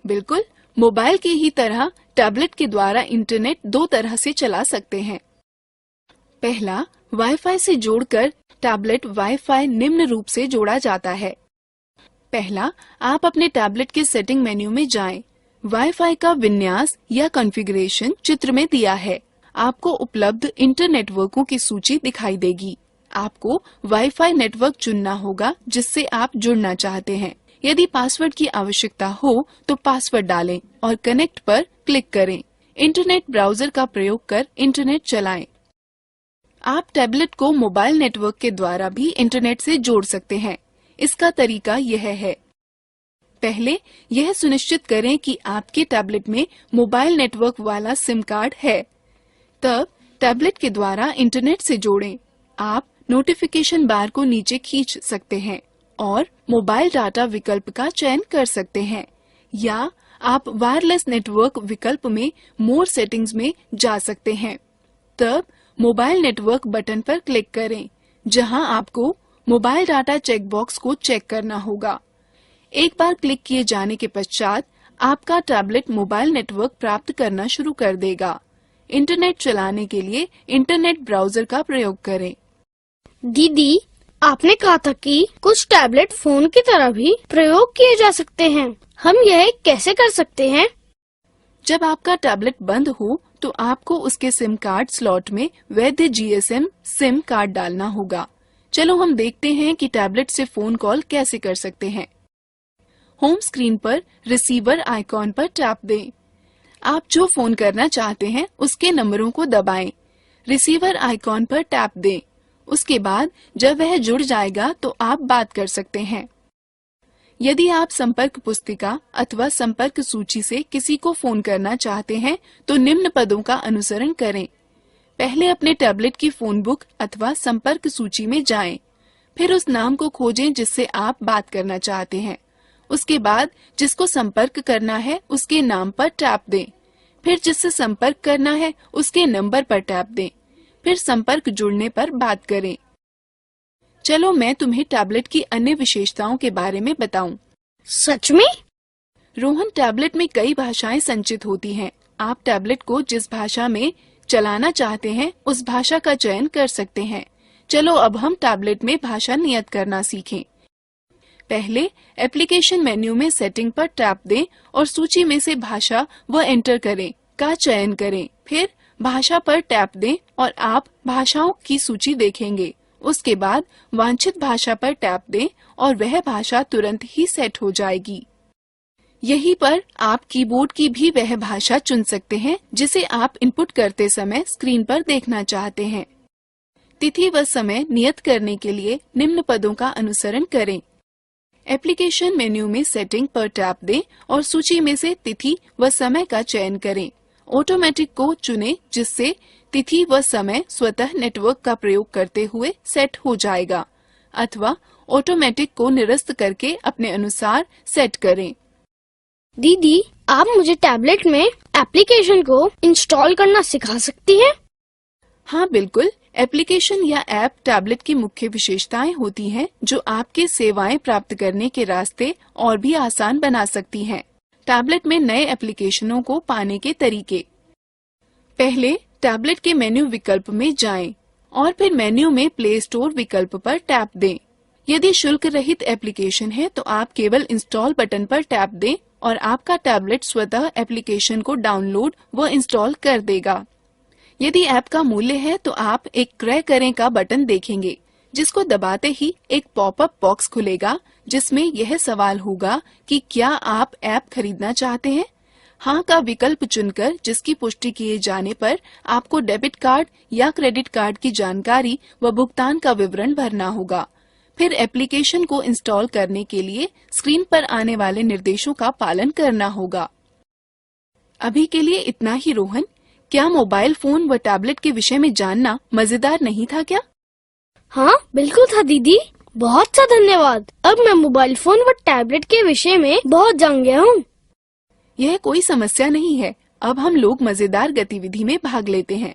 बिल्कुल, मोबाइल की ही तरह टैबलेट के द्वारा इंटरनेट दो तरह से चला सकते हैं। पहला, वाईफाई से जोड़कर टैबलेट वाईफाई निम्न रूप से जोड़ा जाता है। पहला, आप अपने टैबलेट के सेटिंग मेन्यू में जाएं। वाईफाई का विन्यास या कॉन्फ़िगरेशन चित्र में दिया है। आपको उपलब्ध इंटरनेटवर्कों की सूची दिखाई देगी। आपको वाईफाई नेटवर्क चुनना होगा जिससे आप जुड़ना चाहते हैं। यदि पासवर्ड की आवश्यकता हो तो पासवर्ड डालें और कनेक्ट पर क्लिक करें। इंटरनेट ब्राउजर का प्रयोग कर इंटरनेट चलाएं। आप टैबलेट को मोबाइल नेटवर्क के द्वारा भी इंटरनेट से जोड़ सकते हैं। इसका तरीका यह है। पहले यह सुनिश्चित करें कि आपके टैबलेट में मोबाइल नेटवर्क वाला सिम कार्ड है। तब टैबलेट के द्वारा इंटरनेट से जोड़ें। आप नोटिफिकेशन बार को नीचे खींच सकते हैं और मोबाइल डाटा विकल्प का चयन कर सकते हैं, या आप वायरलेस नेटवर्क विकल्प में मोर सेटिंग्स में जा सकते हैं। तब मोबाइल नेटवर्क बटन पर क्लिक करें, जहां आपको मोबाइल डाटा चेक बॉक्स को चेक करना होगा। एक बार क्लिक किए जाने के पश्चात आपका टैबलेट मोबाइल नेटवर्क प्राप्त करना शुरू कर देगा। इंटरनेट चलाने के लिए इंटरनेट ब्राउजर का प्रयोग करें। दीदी, आपने कहा था कि कुछ टैबलेट फोन की तरह भी प्रयोग किए जा सकते हैं। हम यह कैसे कर सकते हैं? जब आपका टैबलेट बंद हो तो आपको उसके सिम कार्ड स्लॉट में वैध जीएसएम सिम कार्ड डालना होगा। चलो हम देखते हैं कि टैबलेट से फोन कॉल कैसे कर सकते हैं। होम स्क्रीन पर रिसीवर आइकॉन पर टैप दें। आप जो फोन करना चाहते हैं उसके नंबरों को दबाएं। रिसीवर आइकॉन पर टैप दें। उसके बाद जब वह जुड़ जाएगा तो आप बात कर सकते हैं। यदि आप संपर्क पुस्तिका अथवा संपर्क सूची से किसी को फोन करना चाहते हैं तो निम्न पदों का अनुसरण करें। पहले अपने टैबलेट की फोन बुक अथवा संपर्क सूची में जाएं। फिर उस नाम को खोजें जिससे आप बात करना चाहते हैं। उसके बाद जिसको संपर्क करना है उसके नाम पर टैप दें। फिर जिससे संपर्क करना है उसके नंबर पर टैप दें। फिर संपर्क जुड़ने पर बात करें। चलो मैं तुम्हें टैबलेट की अन्य विशेषताओं के बारे में बताऊं। सच में? रोहन, टैबलेट में कई भाषाएं संचित होती हैं। आप टैबलेट को जिस भाषा में चलाना चाहते हैं उस भाषा का चयन कर सकते हैं। चलो अब हम टैबलेट में भाषा नियत करना सीखें। पहले एप्लीकेशन मेन्यू में सेटिंग पर टैप दें और सूची में से भाषा व एंटर करें का चयन करें। फिर भाषा पर टैप दें और आप भाषाओं की सूची देखेंगे। उसके बाद वांछित भाषा पर टैप दें और वह भाषा तुरंत ही सेट हो जाएगी। यहीं पर आप कीबोर्ड की भी वह भाषा चुन सकते हैं जिसे आप इनपुट करते समय स्क्रीन पर देखना चाहते हैं। तिथि व समय नियत करने के लिए निम्न पदों का अनुसरण करें। एप्लीकेशन मेन्यू में सेटिंग पर टैप दें और सूची में से तिथि व समय का चयन करें। ऑटोमेटिक को चुनें जिससे तिथि व समय स्वतः नेटवर्क का प्रयोग करते हुए सेट हो जाएगा, अथवा ऑटोमेटिक को निरस्त करके अपने अनुसार सेट करें। दीदी, आप मुझे टैबलेट में एप्लीकेशन को इंस्टॉल करना सिखा सकती हैं? हाँ बिल्कुल, एप्लीकेशन या ऐप टैबलेट की मुख्य विशेषताएं होती हैं जो आपके सेवाएं प्राप्त करने के रास्ते और भी आसान बना सकती हैं। टैबलेट में नए एप्लीकेशनों को पाने के तरीके। पहले टैबलेट के मेन्यू विकल्प में जाएं और फिर मेन्यू में प्ले स्टोर विकल्प पर टैप दें। यदि शुल्क रहित एप्लीकेशन है तो आप केवल इंस्टॉल बटन पर टैप दें और आपका टैबलेट स्वतः एप्लीकेशन को डाउनलोड व इंस्टॉल कर देगा। यदि ऐप का मूल्य है तो आप एक क्रय करें का बटन देखेंगे जिसको दबाते ही एक पॉपअप बॉक्स खुलेगा जिसमें यह सवाल होगा कि क्या आप ऐप खरीदना चाहते हैं। हाँ का विकल्प चुनकर जिसकी पुष्टि किए जाने पर आपको डेबिट कार्ड या क्रेडिट कार्ड की जानकारी व भुगतान का विवरण भरना होगा। फिर एप्लीकेशन को इंस्टॉल करने के लिए स्क्रीन पर आने वाले निर्देशों का पालन करना होगा। अभी के लिए इतना ही रोहन। क्या मोबाइल फोन व टैबलेट के विषय में जानना मजेदार नहीं था क्या? हाँ बिल्कुल था दीदी, बहुत सा धन्यवाद। अब मैं मोबाइल फोन व टैबलेट के विषय में बहुत जान गया हूँ। यह कोई समस्या नहीं है। अब हम लोग मजेदार गतिविधि में भाग लेते हैं।